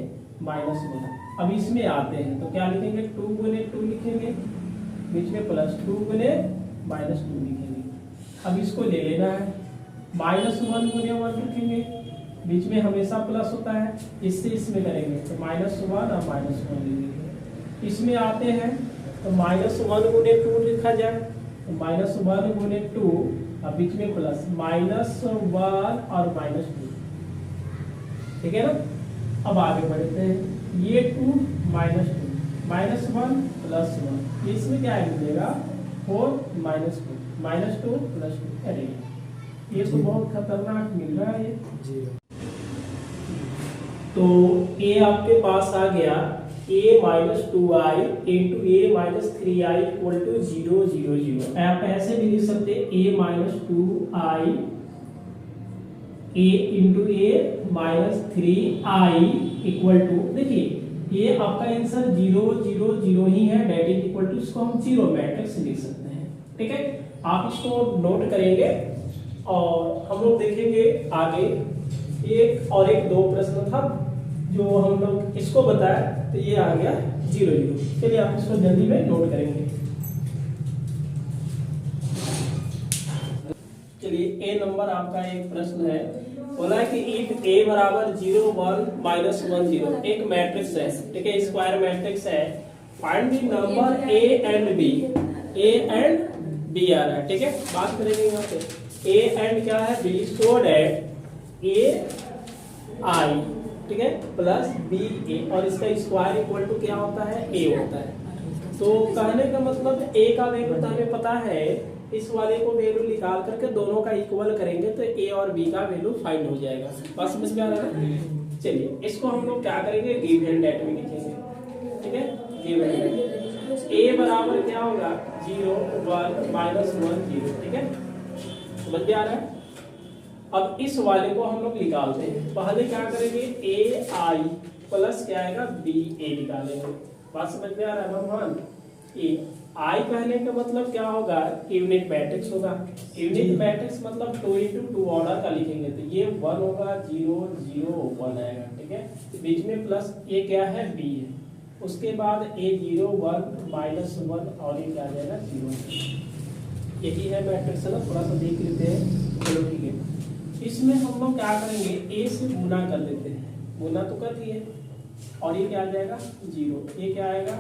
माइनस 1। अब इसमें आते हैं तो क्या लिखेंगे 2 गुने 2 लिखेंगे, बीच में प्लस 2 गुने माइनस 2 लिखेंगे। अब इसको ले लेना है, माइनस 1 गुने 1 लिखेंगे, बीच में हमेशा प्लस होता है, इससे इसमें करेंगे तो माइनस 1 और माइनस 1 लिखेंगे। इसमें आते हैं तो माइनस 1 गुने 2 लिखा जाए तो माइनस 1 गुने 2 और बीच में प्लस माइनस 1 और माइनस 2, ठीक है ना। अब आगे बढ़ते हैं, ये 2 माइनस 2 माइनस 1 प्लस 1, इसमें क्या मिलेगा 4 माइनस 2 माइनस 2 प्लस 2। अरे ये तो बहुत खतरनाक मिल रहा है ये। तो a आपके पास आ गया a minus 2i into a minus 3i equal to 0 0 0। आप ऐसे भी लिख सकते a minus 2i a into a minus 3i equal to, देखिए ये आपका आंसर 0 0 0 ही है, डेट इज इक्वल टू, इसको हम जीरो मैट्रिक्स लिख सकते हैं, ठीक है। आप इसको नोट करेंगे और हम लोग देखेंगे आगे एक और एक 2 प्रश्न था जो हम लोग इसको बताया तो ये आ गया 0 0। चलिए आप इसको जल्दी में नोट करेंगे। चलिए a नंबर आपका एक प्रश्न है, बोला है कि इफ a बराबर 0 1 माइनस 1 0 एक मैट्रिक्स है, ठीक है, स्क्वायर मैट्रिक्स है, find the number a and b आ रहा है, ठीक है। बात करेंगे यहाँ पे a एंड क्या है b, so that a i ठीक है, प्लस बी ए, और इसका स्क्वायर इक्वल टू क्या होता है, ए होता है। तो कहने का मतलब ए का वैल्यू तो हमें पता है, इस वाले को वैल्यू निकाल करके दोनों का इक्वल करेंगे तो ए और बी का वैल्यू फाइंड हो जाएगा। बात समझ में आ रहा है? चलिए इसको हम लोग क्या करेंगे, गिवन डेट में लिखेंगे। ठीक है, गिवन डेट ए बराबर क्या होगा, 0 1 -1 0। ठीक है, समझ में आ रहा है? अब इस वाले को हम लोग निकालते हैं। पहले क्या करेंगे, ए आई प्लस क्या आएगा, बी ए निकालेंगे। बात समझ में आ रहा है भगवान? ए आई कहने का मतलब क्या होगा, यूनिट मैट्रिक्स होगा। यूनिट मैट्रिक्स मतलब 2 × 2 ऑर्डर का लिखेंगे तो ये 1 होगा, 0 0 1 आएगा। ठीक है, बीच में प्लस ए क्या है, बी है, उसके बाद ए 0 1 -1 और ये क्या आ जाएगा, 0। यही है मैट्रिक्स ना, थोड़ा सा देख लेते हैं। चलो ठीक है, इसमें हम लोग क्या करेंगे, ए से गुना कर देते हैं, गुना तो कर दिए, और ये क्या आ जाएगा, 0, ये क्या आएगा,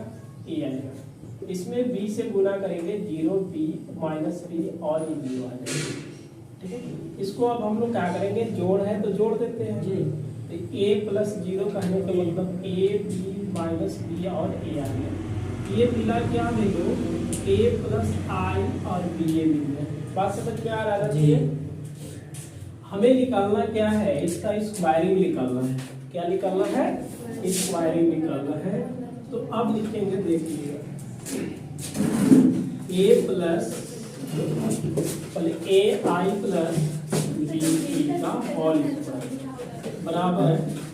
ए आएगा। इसमें बी से गुना करेंगे, 0 b -b और ये 0 आ जाएगा। ठीक है, इसको अब हम लोग क्या करेंगे, जोड़ है तो जोड़ देते हैं। तो a + 0 कहने का मतलब a b -b और a आ गया। ये मिला क्या वैल्यू, a + i और b a मिल गया। बात समझ में आ रहा है? हमें निकालना क्या है, इसका स्क्वायरिंग निकालना है। क्या निकालना है, स्क्वायरिंग निकालना है। तो अब लिखेंगे, देखिए a plus A I plus B E का होल स्क्वायर बराबर,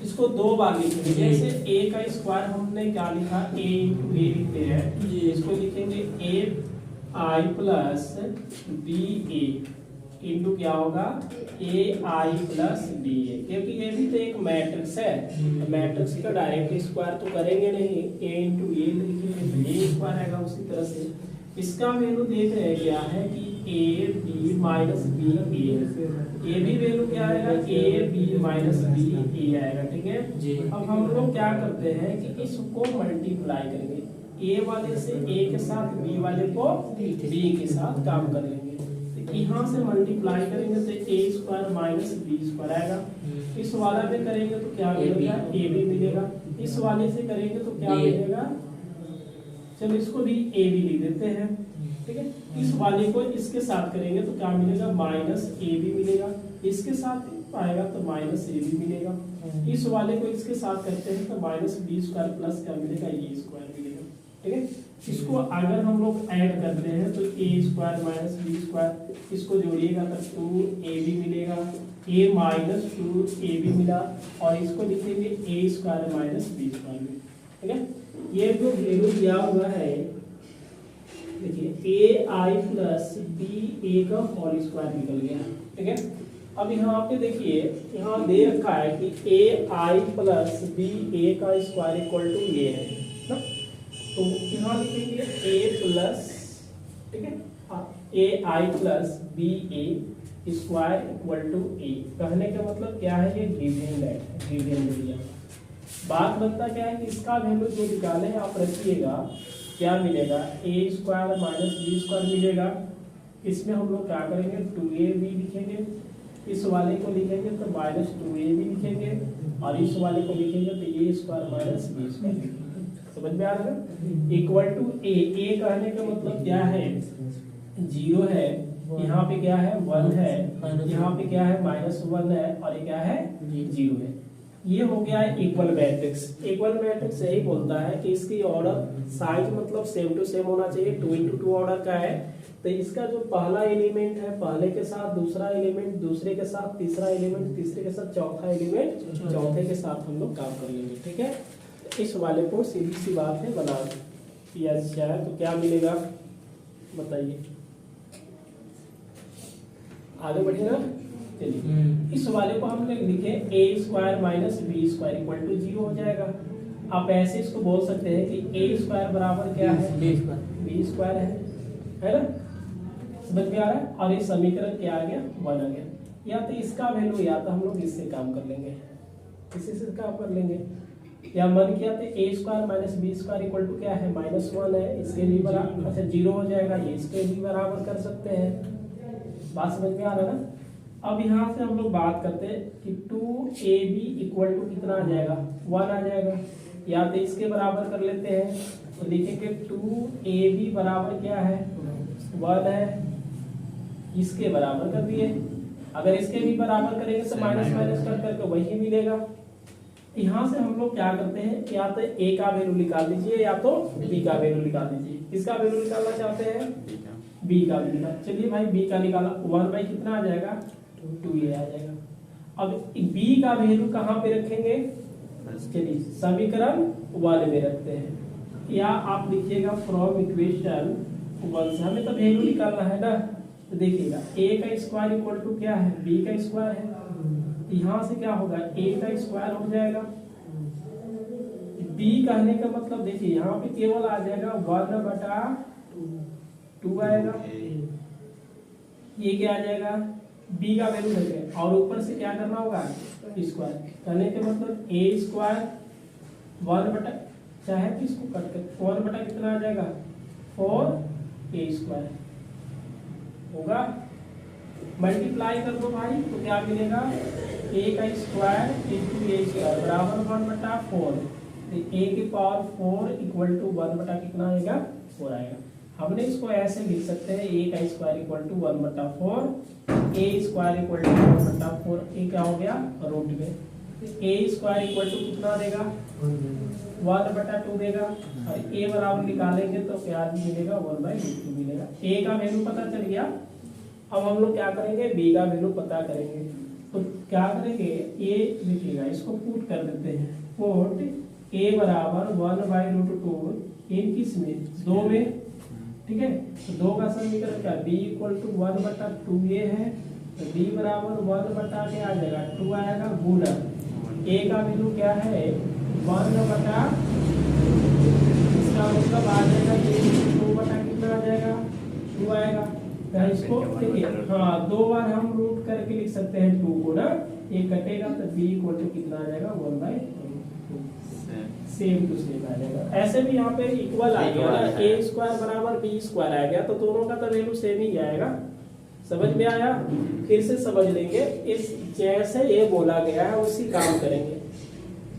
इसको दो बार लिखेंगे। जैसे a का स्क्वायर हमने क्या लिखा, a × a लिखते हैं, इसको लिखेंगे a I plus B A into क्या होगा, ए आई प्लस बी ए, क्योंकि ये भी तो एक मैट्रिक्स है। तो मैट्रिक्स का डायरेक्ट स्क्वायर तो करेंगे नहीं, ए इंटू ए लिखेंगे, ए स्क्वायर आएगा। उसी तरह से इसका वैल्यू देख रहे हैं क्या है कि ए बी माइनस बी ए भी वैल्यू क्या आएगा, ए बी माइनस बी ए आएगा। ठीक है जी। अब हम लोग क्या करते हैं कि इसको मल्टीप्लाई करेंगे, ए वाले से ए के साथ बी वाले को बी के साथ काम कर लेंगे। यहाँ से मल्टीप्लाई करेंगे तो A square minus B square आएगा। इस वाला में करेंगे तो क्या मिलेगा, ए बी मिलेगा। इस वाले से करेंगे तो क्या मिलेगा, चलो इसको भी ए बी लिख देते हैं। ठीक है, इस वाले को इसके साथ करेंगे तो क्या मिलेगा, माइनस ए बी मिलेगा। इसके साथ आएगा तो माइनस ए बी मिलेगा। इस वाले को इसके साथ करते हैं तो माइनस बी स्क्वायर प्लस क्या मिलेगा, ए स्क्वायर मिलेगा। ठीक है, इसको अगर हम लोग ऐड करते हैं तो A square minus B square, इसको जोड़िएगा तो 2ab मिलेगा, a माइनस 2ab मिला, और इसको लिखेंगे a square minus B square में। ठीक है, ये जो वैल्यू दिया हुआ है, देखिए ए आई प्लस बी ए का होल स्क्वायर निकल गया। ठीक है, अब यहाँ पे देखिए, यहाँ दे रखा है कि ए आई प्लस बी ए का स्क्वायर इक्वल टू ये है ना, तो यहाँ लिखेंगे a प्लस, ठीक है, A I plus B A square equal to A. कहने का मतलब क्या है, ये गिवन दैट है, गिवन दिया। बात बनता क्या है कि इसका वैल्यू जो निकाले आप रखिएगा, क्या मिलेगा, ए स्क्वायर माइनस बी स्क्वायर मिलेगा। इसमें हम लोग क्या करेंगे, 2ab लिखेंगे, इस वाले को लिखेंगे तो माइनस 2ab लिखेंगे, और इस वाले को लिखेंगे तो A square minus B square लिखेंगे। समझ में आ रहा है? इक्वल टू ए कहने का मतलब क्या है, 0 है, यहाँ पे क्या है 1 है, यहाँ पे क्या है -1 है, और ये क्या है 0 है। ये हो गया है इक्वल मैट्रिक्स। इक्वल मैट्रिक्स यही बोलता है कि इसकी ऑर्डर साइज मतलब सेम टू सेम होना चाहिए, 2 × 2 ऑर्डर का है। तो इसका जो पहला एलिमेंट है पहले के साथ, दूसरा एलिमेंट दूसरे के साथ, तीसरा एलिमेंट तीसरे के साथ, चौथा एलिमेंट चौथे के साथ हम लोग काम कर लेंगे। ठीक है, इस वाले को सीधी सी बात है बना दिया जाए तो क्या मिलेगा बताइए, आगे बढ़ेगा। चलिए, इस वाले को हमने लिखे A square minus B square equal to 0 हो जाएगा। आप ऐसे इसको बोल सकते हैं कि ए स्क्वायर बराबर क्या है, बी स्क्वायर है ना, समझ में आ रहा है। और ये समीकरण क्या आ गया, 1 आ गया। या तो इसका वैल्यू, या तो हम लोग इससे काम कर लेंगे, इसी से काम कर लेंगे, या मन किया तो A square minus B square equal to क्या है, -1 है, इसके भी बराबर, अच्छा 0 हो जाएगा, ये इसके भी बराबर कर सकते हैं। बात समझ में आ रहा है ना। अब यहाँ से हम लोग बात करते हैं कि 2ab इक्वल टू कितना आ जाएगा, 1 आ जाएगा। या तो इसके बराबर कर लेते हैं, तो लिखेंगे 2ab बराबर क्या है, 1 है। इसके बराबर कर दिए, अगर इसके भी बराबर करेंगे तो माइनस माइनस कर करके वही मिलेगा। यहाँ से हम लोग क्या करते हैं, या तो a का वैल्यू निकाल दीजिए या तो b का वैल्यू निकाल दीजिए। किसका वैल्यू निकालना चाहते हैं, b का वैल्यू निकाल। चलिए भाई b का निकाला, 1 बाई कितना आ जाएगा, 2a आ जाएगा। अब b का वैल्यू कहाँ पे रखेंगे, चलिए समीकरण 1 में रखते हैं, या आप लिखिएगा फ्रॉम इक्वेशन 1 से। हमें तो वैल्यू निकालना है ना, तो देखिएगा a का स्क्वायर इक्वल टू क्या है, b का स्क्वायर है। यहाँ से क्या होगा, a का स्क्वायर हो जाएगा। b कहने का मतलब देखिए यहाँ पे केवल आ जाएगा 1/2 आएगा। ये क्या आ जाएगा, b का वैल्यू रखें और ऊपर से क्या करना होगा, स्क्वायर। कहने के मतलब a स्क्वायर 1 चाहे तो इसको कट कर 1 कितना आ जाएगा, 4a स्क्वायर होगा। मल्टीप्लाई कर दो भाई तो क्या मिलेगा, a का स्क्वायर इंटू a स्क्वायर बराबर 1/4। a की पावर 4 इक्वल टू 1 कितना आएगा, 4 आएगा। हमने इसको ऐसे लिख सकते हैं, a का square equal to 1/4, a square equal to 1/4। a क्या हो गया, रूट में। a स्क्वायर इक्वल टू कितना देगा, 1/2 देगा। और a बराबर निकालेंगे तो क्या मिलेगा, 1/2 मिलेगा। a का वैल्यू पता चल गया। अब हम लोग क्या करेंगे, b का वैल्यू पता करेंगे। तो क्या करेंगे, a लिखिएगा, इसको पुट कर देते हैं। पुट a बराबर 1/2 इन किस में, 2 में, ठीक है। तो 2 का समीकरण क्या, b इक्वल टू 1/2a है। तो b बराबर 1 के आ जाएगा, 2 आएगा गुना a का वैल्यू क्या है, 1/, इसका मतलब आ जाएगा 2 कितना आ जाएगा, 2 आएगा। इसको देखिए, हाँ 2 बार हम रूट करके लिख सकते हैं 2 को ना, एक कटेगा तो b इक्वल टू कितना आ जाएगा, 1/2। सेम टू सेम आ जाएगा। ऐसे भी यहाँ पे इक्वल आ गया ना, a स्क्वायर बराबर b स्क्वायर आ गया, तो दोनों का तो वैल्यू सेम ही आएगा। समझ में आया, फिर से समझ लेंगे। इस जैसे ये बोला गया है उसी काम करेंगे।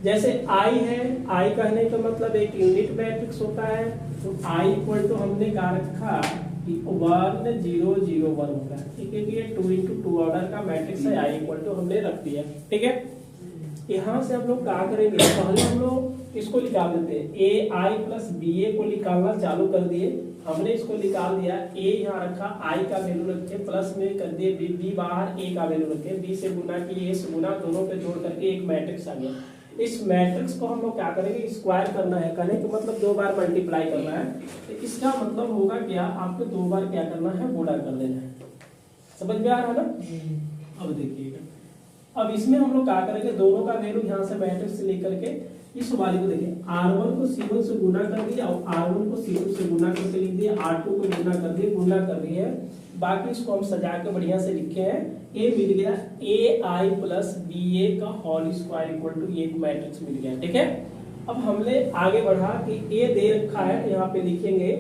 जैसे i है, i कहने का मतलब एक यूनिट मैट्रिक्स होता है। तो i इक्वल टू हमने कहा रखा 1 0 0 1 होगा, ठीक है। ये 2 into 2 ऑर्डर का मैट्रिक्स है, i इक्वल टू हमने रख दिया, ठीक है। यहाँ से हम लोग क्या करेंगे, पहले हम लोग इसको निकाल देते हैं, ai प्लस ba को निकालना चालू कर दिए। हमने इसको निकाल दिया, a यहाँ रखा, i का वैल्यू रखे, प्लस में कर दिए b बाहर, a का वैल्यू रखे, b से गुना किए, a से गुना, दोनों पे जोड़ करके एक मैट्रिक्स आ गया। इस मैट्रिक्स को हम लोग क्या करेंगे, स्क्वायर करना है। कहने का मतलब 2 बार मल्टीप्लाई करना है। तो इसका मतलब होगा क्या, आपको 2 बार क्या करना है, गुणा कर देना है। समझ में आ रहा है ना। अब देखिएगा, अब इसमें हम लोग क्या करेंगे, दोनों का वैल्यू यहाँ से मैट्रिक्स से लेकर के इस वाले को देखिए, r1 को c1 से गुना कर दिया और r1 को c2 से गुना करके लिख दिया, r2 को गुना कर दिया, गुना कर दिए। बाकी इसको हम सजा के बढ़िया से लिखे हैं। a मिल गया ai प्लस ba का होल स्क्वायर इक्वल टू एक मैट्रिक्स मिल गया, ठीक है। अब हमने आगे बढ़ा कि a दे रखा है, तो यहाँ पे लिखेंगे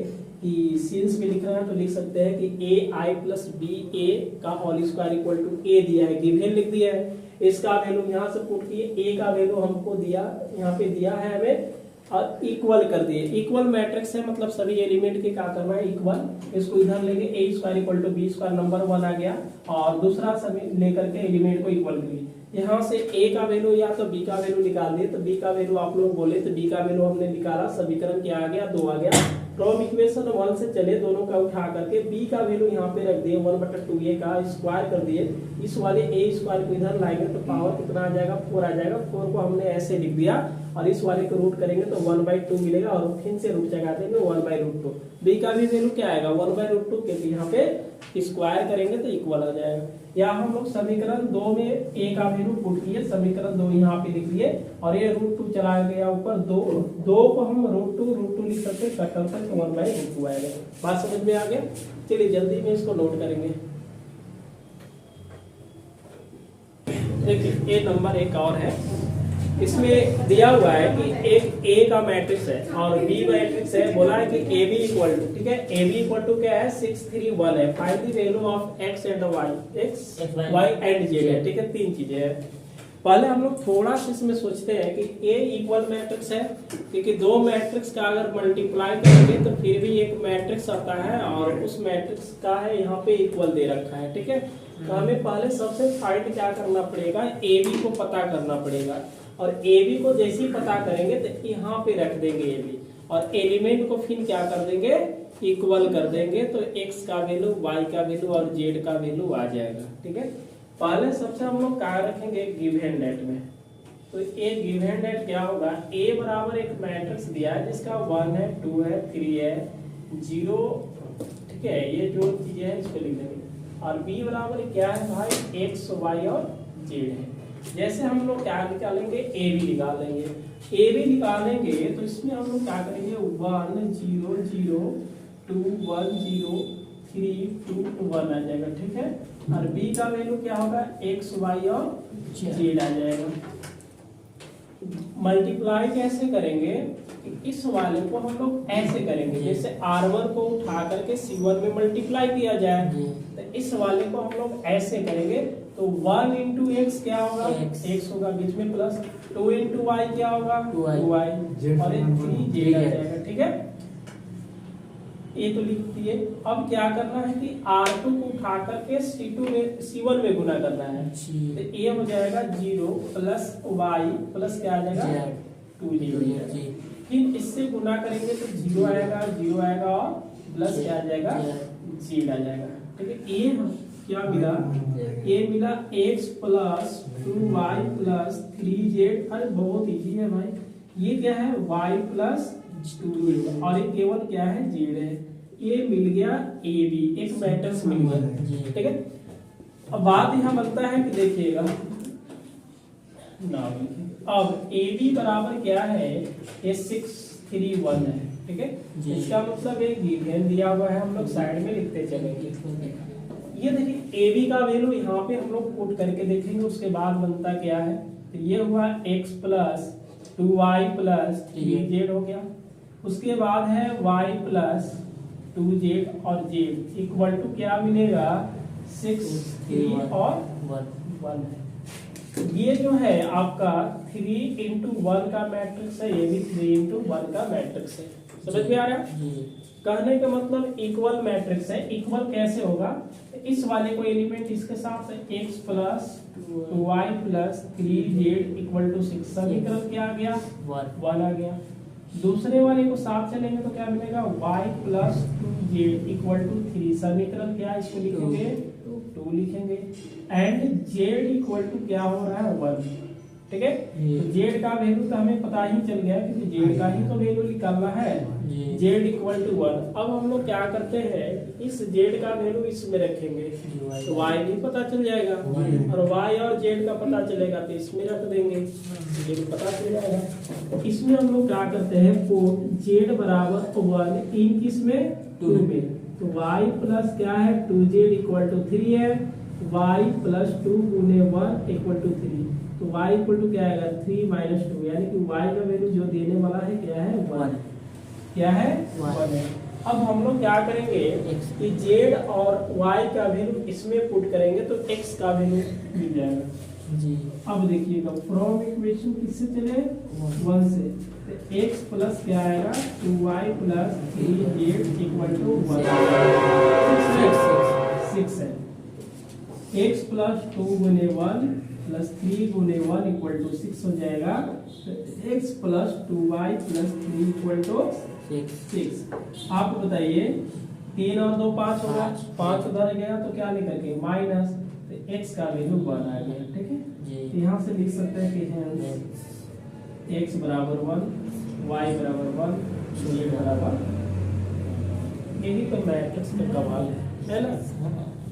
कि सिंस में लिख रहा है तो लिख सकते हैं कि ai प्लस ba का whole square equal to a दिया है, गिवन लिख दिया है। इसका वैल्यू यहाँ से पुट किए, a का वैल्यू हमको दिया, यहाँ पे दिया है हमें, और इक्वल कर दिए। इक्वल मैट्रिक्स है, मतलब सभी एलिमेंट के क्या करना है, इक्वल। इसको इधर लेंगे, a square equal to b square, number 1 आ गया, और दूसरा सभी लेकर के एलिमेंट को इक्वल करिए। यहाँ से a का वैल्यू या तो b का वैल्यू निकाल दिए, तो b का वैल्यू आप लोग बोले तो b का वैल्यू हमने निकाला, समीकरण क्या आ गया, 2 आ गया। फ्रॉम इक्वेशन 1 से चले, दोनों का उठा करके b का वैल्यू यहाँ पे रख दिए, 1/2a का स्क्वायर कर दिए। इस वाले a स्क्वायर को इधर लाएंगे तो पावर कितना आ जाएगा, 4 आ जाएगा। 4 को हमने ऐसे लिख दिया, और इस वाले को रूट करेंगे तो 1/2 मिलेगा, और फिर से रूट जगा देंगे 1/2। b का भी वैल्यू क्या आएगा, 1/2, क्योंकि यहाँ पे स्क्वायर करेंगे तो इक्वल आ जाएगा। या हम लोग समीकरण 2 में a का वैल्यू पुट किए, समीकरण 2 यहाँ पे लिख दिए, और ये √2 चला गया ऊपर, 2 को हम √2 लिख सकते, कटर तक 1/2 आएगा। बात समझ में आ गया। चलिए जल्दी में इसको नोट करेंगे। देखिए ये नंबर एक और है, इसमें दिया हुआ है कि एक ए का मैट्रिक्स है और बी मैट्रिक्स है, बोला है कि ए बी इक्वल टू, ठीक है, ए बी इक्वल टू क्या है 6 3 1 है, find the value of X and Y, X Y and Z है, ठीक है, तीन चीजें हैं। पहले हम लोग थोड़ा सा इसमें सोचते हैं कि ए इक्वल मैट्रिक्स है, क्योंकि दो मैट्रिक्स का अगर मल्टीप्लाई करेंगे तो फिर भी एक मैट्रिक्स आता है और उस मैट्रिक्स का है यहाँ पे इक्वल दे रखा है, ठीक है। तो हमें पहले सबसे फाइंड क्या करना पड़ेगा, ए बी को पता करना पड़ेगा और ए बी को जैसे ही पता करेंगे तो यहाँ पे रख देंगे ए बी और एलिमेंट को फिर क्या कर देंगे, इक्वल कर देंगे, तो एक्स का वैल्यू, वाई का वैल्यू और जेड का वैल्यू आ जाएगा, ठीक है। पहले सबसे हम लोग क्या रखेंगे गिवन डेट में, तो ए गिवन डेट क्या होगा, ए बराबर एक मैट्रिक्स दिया है जिसका 1 है 2 है 3 है 0, ठीक है, ये जो चीजें है इसको लिख देंगे और बी बराबर क्या है भाई एक्स वाई और जेड है। जैसे हम लोग क्या निकालेंगे, ए बी निकालेंगे, ए बी निकालेंगे तो इसमें हम लोग क्या करेंगे 1 0 0 2 1 0 3 2 1 आ जाएगा, ठीक है। और बी का वैल्यू क्या होगा एक्स वाई और जेड आ जाएगा। मल्टीप्लाई कैसे करेंगे, इस वाले को हम लोग ऐसे करेंगे जैसे R1 को उठा करके C1 में मल्टीप्लाई किया जाए, तो इस वाले को हम लोग ऐसे करेंगे, तो 1 इंटू एक्स क्या होगा, एक्स होगा बीच में प्लस 2 इंटू वाई क्या होगा 2y और 3 जेड आ जाएगा, ठीक है। ये तो लिख दिए। अब क्या करना है कि R2 को उठा करके C2 में C1 में गुना करना है, तो ये हो जाएगा 0 प्लस वाई प्लस क्या आ जाएगा 2 फिर इससे गुना करेंगे तो 0 आएगा और प्लस क्या आ जाएगा जेड आ जाएगा, ठीक है। ये क्या मिला, ये मिला x plus 2y plus 3z, अरे बहुत इजी है भाई, ये क्या है y प्लस 2 और ये केवल क्या है जेड है, ये मिल गया ए बी, एक मैट्रिक्स मिल गया, ठीक है। अब बात यहाँ बनता है कि देखिएगा अब ए बी बराबर क्या है, ये 6 3 1 है, ठीक है। इसका मतलब एक गिवन दिया हुआ है, हम लोग साइड में लिखते चलेंगे। ये देखिए ए बी का वैल्यू यहाँ पे हम लोग पुट करके देखेंगे, उसके बाद बनता क्या है, तो ये हुआ x plus 2y plus 3z हो गया, उसके बाद है y प्लस 2z और z इक्वल टू क्या मिलेगा 6 3 और 1 है। ये जो है आपका 3 इंटू 1 का मैट्रिक्स है, ये भी 3 इंटू 1 का मैट्रिक्स है, समझ में आ रहा है। कहने का मतलब इक्वल मैट्रिक्स है, इक्वल कैसे होगा, इस वाले को एलिमेंट इसके साथ है x plus 2y plus 3z equal to 6, समीकरण क्या आ गया 1 आ गया। दूसरे वाले को साथ चलेंगे तो क्या मिलेगा y plus 2z equal to 3, समीकरण क्या इसको लिखेंगे 2 लिखेंगे, एंड z इक्वल टू क्या हो रहा है 1, ठीक है। तो z का वैल्यू तो हमें पता ही चल गया क्योंकि z का ही तो वैल्यू निकालना है, z इक्वल टू 1। अब हम लोग क्या करते हैं, इस z का वैल्यू इसमें रखेंगे तो y भी पता चल जाएगा और y और z का पता चलेगा तो इसमें रख देंगे, z पता चल जाएगा। इसमें हम लोग क्या करते हैं, z बराबर 1 इन किसमें 2 में, तो y प्लस क्या है 2z इक्वल टू 3 है, y प्लस 2 गुने 1 इक्वल टू 3, तो y इक्वल टू क्या आएगा 3 माइनस 2, यानी कि y का वैल्यू जो देने वाला है क्या है 1, क्या है 1 है। अब हम लोग क्या करेंगे कि z और y का वैल्यू इसमें पुट करेंगे तो x का वैल्यू मिल जाएगा जी। अब देखिएगा फ्रॉम इक्वेशन किससे चले 1 से, तो x प्लस क्या आएगा 2y plus 3z equal to 1, 6 है, x प्लस 2 गुने 1 प्लस 3 गुने 1 इक्वल टू 6 हो जाएगा, तो x plus 2y plus 3 equal to 6। आप बताइए 3 और 2 5 होगा, 5 उधर गया तो क्या निकल के माइनस, तो x का वैल्यू 1 आ गया, ठीक है। तो यहाँ से लिख सकते हैं कि x बराबर 1, y बराबर 1, z बराबर, यही तो मैट्रिक्स में कमाल है ना।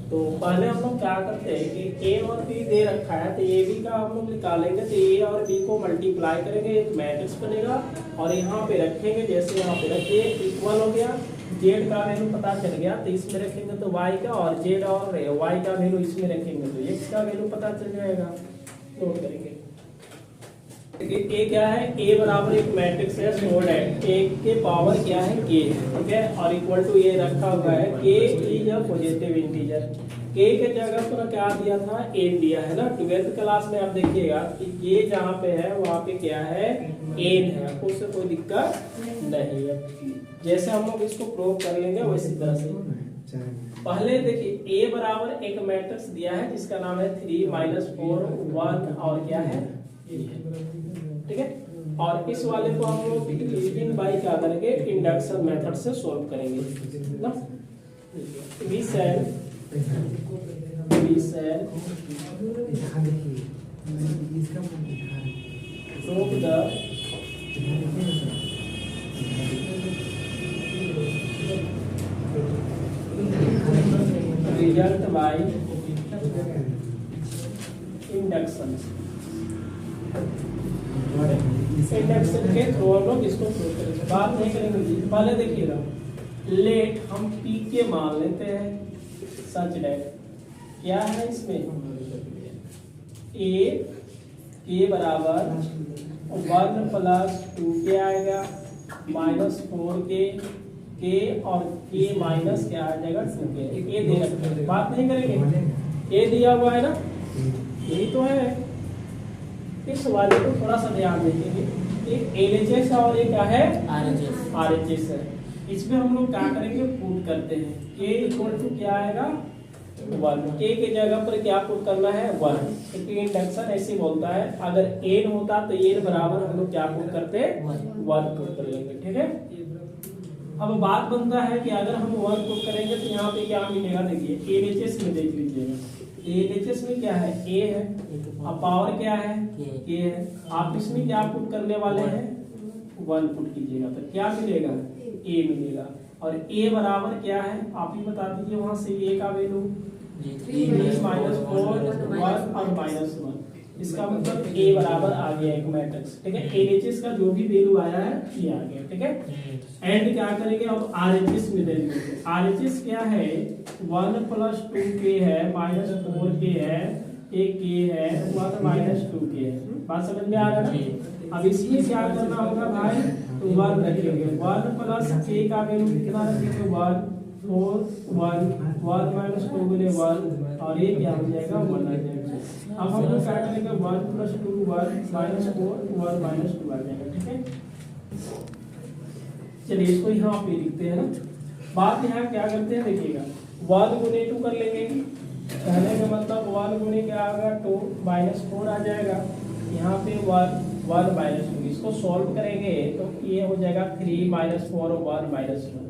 तो पहले हम लोग क्या करते हैं कि a और b दे रखा है, तो a b का हम लोग निकालेंगे, तो a और b को मल्टीप्लाई करेंगे, एक मैट्रिक्स बनेगा और यहाँ पे रखेंगे, जैसे यहाँ पे रखिए इक्वल हो गया, z का वैल्यू पता चल गया तो इसमें रखेंगे तो y का, और z और y का वैल्यू इसमें रखेंगे तो x का वैल्यू पता चल जाएगा, नोट करेंगे। ए क्या है, ए बराबर एक मैट्रिक्स है सोल्ड है, ए के पावर क्या है के है, ठीक है, और इक्वल टू ये रखा हुआ है के इज अ पॉजिटिव इंटीजर। के के जगह पर क्या दिया था, एन दिया है ना। 12th क्लास में आप देखिएगा कि ये जहाँ पे है वहाँ पे क्या है, एन है, उससे कोई दिक्कत नहीं है। जैसे हम लोग इसको प्रूव कर लेंगे वैसी तरह से। पहले देखिए ए बराबर एक मैट्रिक्स दिया है जिसका नाम है 3 -4 1 और क्या है, ठीक है। और इस वाले को हम लोग इन बाई क्या करेंगे, इंडक्शन मेथड से सॉल्व करेंगे ना। We shall prove the result by induction. Induction के थ्रू हम लोग इसको प्रूव करेंगे, बात नहीं करेंगे जी। पहले देखिएगा, लेट हम पी के मान लेते हैं सच डेट क्या है इसमें, ए बराबर 1 + 2 के आएगा -4 के और के माइनस क्या आ जाएगा 2 के। ए दे रखते हैं, बात नहीं करेंगे, ए दिया हुआ है ना, यही तो है। इस वाले को थोड़ा सा ध्यान देंगे, एक एलएचएस और एक क्या है आरएचएस है। इसमें हम लोग क्या करेंगे, पुट करते हैं के इक्वल टू क्या आएगा 1, के जगह पर क्या पुट करना है 1, क्योंकि इंडक्शन ऐसे बोलता है। अगर एन होता तो एन बराबर हम लोग क्या पुट करते 1 पुट कर लेंगे, ठीक है। अब बात बनता है कि अगर हम 1 पुट करेंगे तो यहाँ पे क्या मिलेगा, देखिए एलएचएस में देख लीजिएगा, एलएचएस में क्या है, ए है, अब पावर क्या है के है। आप इसमें क्या पुट करने वाले हैं 1 पुट कीजिएगा तो क्या मिलेगा, ए मिलेगा। और ए बराबर क्या है आप ही बता दीजिए, वहां से ए का वैल्यू 3 -4 1 और -1, इसका मतलब ए बराबर आ गया एक मैट्रिक्स, ठीक है। एलएचएस का जो भी वैल्यू आया है ये आ गया, ठीक है। एंड क्या करेंगे, अब आरएचएस में दे देंगे। आरएचएस क्या है 1 + 2 के है -4 के है, एक के है 1 - 2 के है, बात समझ में आ रहा है ना। अब इसमें क्या करना होगा भाई, तो 1 रखेंगे, 1 + के का वैल्यू कितना रखेंगे 1 4 1 1 - 2 गुने 1 और ये क्या हो जाएगा 1 आ जाएगा। अब हम लोग क्या करेंगे 1 + 2 1 -4 1 -2 आ जाएगा, ठीक है। चलिए इसको यहाँ पे लिखते हैं ना। बात यहाँ क्या करते हैं देखिएगा, 1 × 2 कर लेंगे, कहने का मतलब 1 × क्या आएगा 2 -4 आ जाएगा, यहाँ पे 1 -2, इसको सॉल्व करेंगे तो ये हो जाएगा 3 -4 1 -2।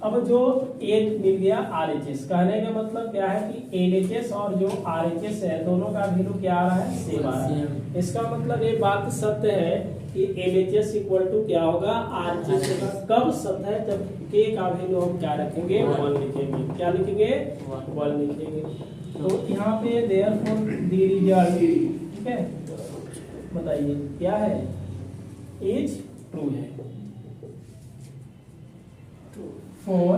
अब जो एक मिल गया आरएचएस, कहने का मतलब क्या है कि एलएचएस और जो आरएचएस है दोनों का वैल्यू क्या आ रहा है, सेम आ रहा है। इसका मतलब ये बात सत्य है कि एलएचएस इक्वल टू क्या होगा आरएचएस होगा। कब सत्य है, जब के का वैल्यू हम क्या रखेंगे 1 लिखेंगे, क्या लिखेंगे 1 लिखेंगे। तो यहाँ पे देयरफॉर द रिजल्ट, ठीक है, बताइए क्या है, इज ट्रू है। फॉर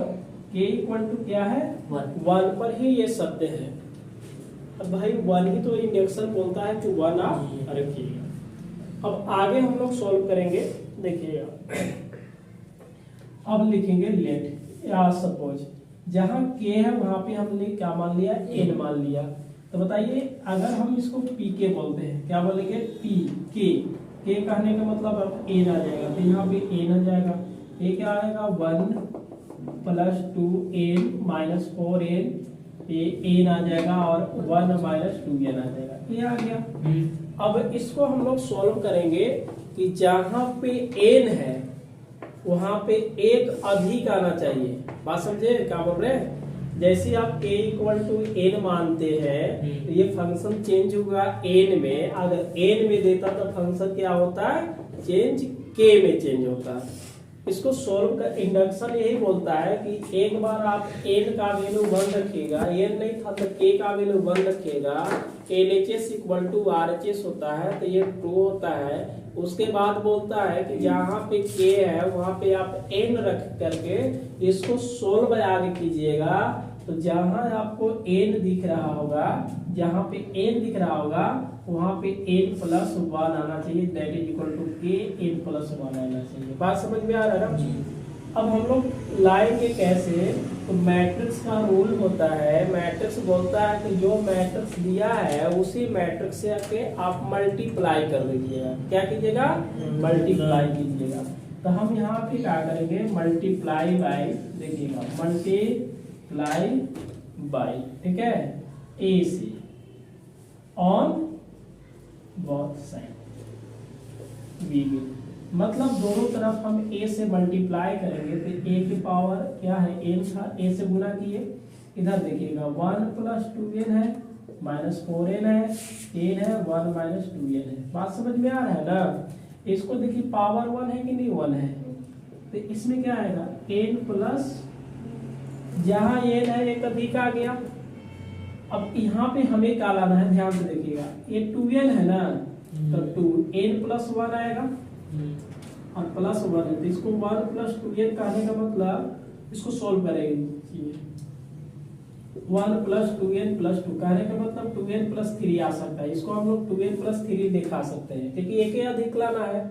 के इक्वल टू क्या है 1 पर ही ये सत्य है। अब भाई 1 ही तो इंडक्शन बोलता है कि 1 आप रखिएगा। अब आगे हम लोग सॉल्व करेंगे, देखिएगा। अब लिखेंगे लेट, या सपोज जहां के है वहां पे हमने क्या मान लिया, एन मान लिया। तो बताइए अगर हम इसको पी के बोलते हैं, क्या बोलेंगे पी के कहने का मतलब अब एन आ जाएगा, तो यहाँ पे एन आ जाएगा। ये क्या आएगा 1 + 2n - 4n, ये एन आ जाएगा और 1 - 2n आ जाएगा, ये आ गया। अब इसको हम लोग सॉल्व करेंगे कि जहां पे एन है वहां पे एक अधिक आना चाहिए। बात समझे क्या बोल रहे हैं, जैसे आप k = n मानते हैं तो ये फंक्शन चेंज होगा n में। अगर n में देता तो फंक्शन क्या होता है, चेंज k में चेंज होता है। इसको सोल्व कर, इंडक्शन यही बोलता है कि एक बार आप n का वैल्यू 1 रखिएगा, n नहीं था तो k का वैल्यू 1 रखिएगा, LHS = RHS होता है तो ये ट्रू होता है। उसके बाद बोलता है कि जहाँ पे k है वहां पे आप n रख करके इसको सोल्व आगे कीजिएगा। तो जहां आपको n दिख रहा होगा, जहां पे n दिख रहा होगा वहां पे n प्लस 1 आना चाहिए, that is equal to k n plus 1 आना चाहिए। बात समझ में आ रहा है ना? अब हम लोग लाएंगे कैसे? तो मैट्रिक्स का रूल होता है, मैट्रिक्स बोलता है कि जो मैट्रिक्स दिया है उसी मैट्रिक्स से आके आप मल्टीप्लाई कर दीजिएगा। क्या कीजिएगा? मल्टीप्लाई कीजिएगा। तो हम यहाँ पे क्या करेंगे? मल्टीप्लाई बाय, देखिएगा मल्टीप्लाई बाय, ठीक है, ए से ऑन बोथ साइड बी में, मतलब दोनों तरफ हम a से मल्टीप्लाई करेंगे तो a की पावर क्या है? n था, a से गुना किए। इधर देखिएगा 1 प्लस 2n है, माइनस 4n है, n है, 1 माइनस 2n है। बात समझ में आ रहा है ना? इसको देखिए पावर 1 है कि नहीं? 1 है, तो इसमें क्या आएगा? n प्लस, जहां n है एक अधिक आ गया। अब यहाँ पे हमें क्या लाना है? ध्यान से देखिएगा, ये 2n है ना, तो 2n प्लस 1 आएगा और प्लस 1 है, तो इसको 1 प्लस 2n कहने का मतलब, इसको सोल्व करेंगे, 1 प्लस 2n प्लस 2 कहने का मतलब 2n प्लस 3 आ सकता है। इसको हम लोग 2n प्लस 3 दिखा सकते हैं, क्योंकि एक ही अधिक लाना है।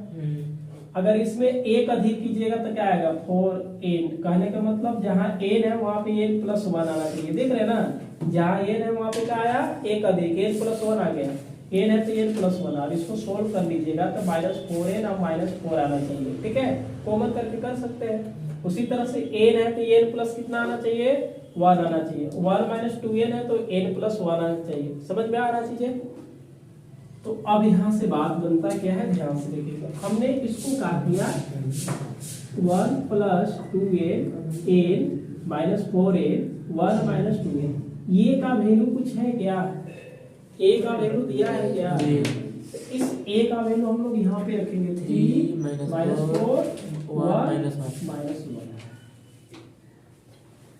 अगर इसमें एक अधिक कीजिएगा तो क्या आएगा? 4n, कहने का मतलब जहां n है वहां पे n प्लस 1 आना चाहिए। देख रहे हैं ना, जहां n है वहां पे क्या आया? एक अधिक, n प्लस 1 आ गया। n है तो n प्लस 1, और इसको सोल्व कर लीजिएगा तो माइनस 4n और माइनस 4 आना चाहिए, ठीक है, कॉमन करके कर सकते हैं। उसी तरह से n है तो n प्लस कितना आना चाहिए? 1 आना चाहिए। 1 माइनस 2n है तो n प्लस 1 आना चाहिए। समझ में आ रहा चीजें? तो अब यहाँ से बात बनता क्या है? ध्यान से देखिएगा, हमने इसको काट दिया 1 plus 2n n minus 4n 1 minus 2n, ये का वैल्यू कुछ है क्या? a का वैल्यू दिया है क्या? इस a का वैल्यू हम लोग यहाँ पे रखेंगे 3 माइनस 4 1 माइनस 1,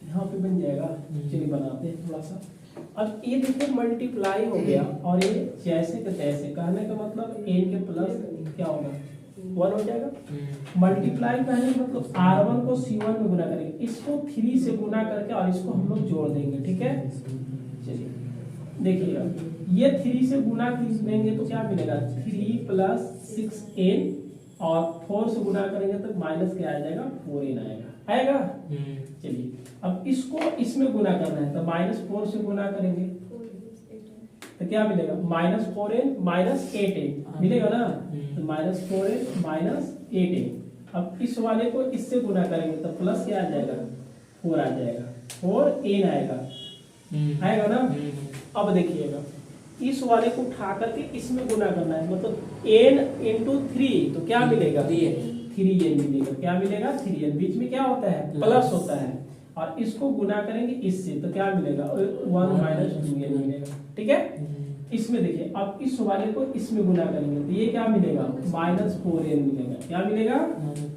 यहाँ पे बन जाएगा। चलिए बनाते हैं थोड़ा सा। अब ये देखिए मल्टीप्लाई हो गया, और ये जैसे के तैसे, कहने का मतलब n के प्लस क्या होगा? 1 हो जाएगा। मल्टीप्लाई कहने का मतलब r1 को c1 में गुना करेंगे, इसको 3 से गुना करके और इसको हम लोग जोड़ देंगे, ठीक है। चलिए देखिएगा, ये 3 से गुना करेंगे तो क्या मिलेगा? 3 प्लस 6n, और 4 से गुना करेंगे तो माइनस क्या आ जाएगा? 4n आएगा। चलिए अब इसको इसमें गुना करना है तो माइनस 4 से गुना करेंगे तो क्या मिलेगा? माइनस 4n माइनस 8n मिलेगा ना, तो माइनस 4n माइनस 8n। अब इस वाले को इससे गुना करेंगे तो प्लस क्या आ जाएगा? 4 आ जाएगा, 4n आएगा ना। अब देखिएगा, इस वाले को उठा करके इसमें गुना करना है, मतलब n इंटू 3, तो क्या मिलेगा? 3n मिलेगा। क्या मिलेगा? 3n। बीच में क्या होता है? प्लस होता है, और इसको गुना करेंगे इससे तो क्या मिलेगा? 1 माइनस 2n मिलेगा, ठीक है। इसमें देखिए, अब इस वाले को इसमें गुना करेंगे तो ये क्या मिलेगा? माइनस 4n मिलेगा। क्या मिलेगा?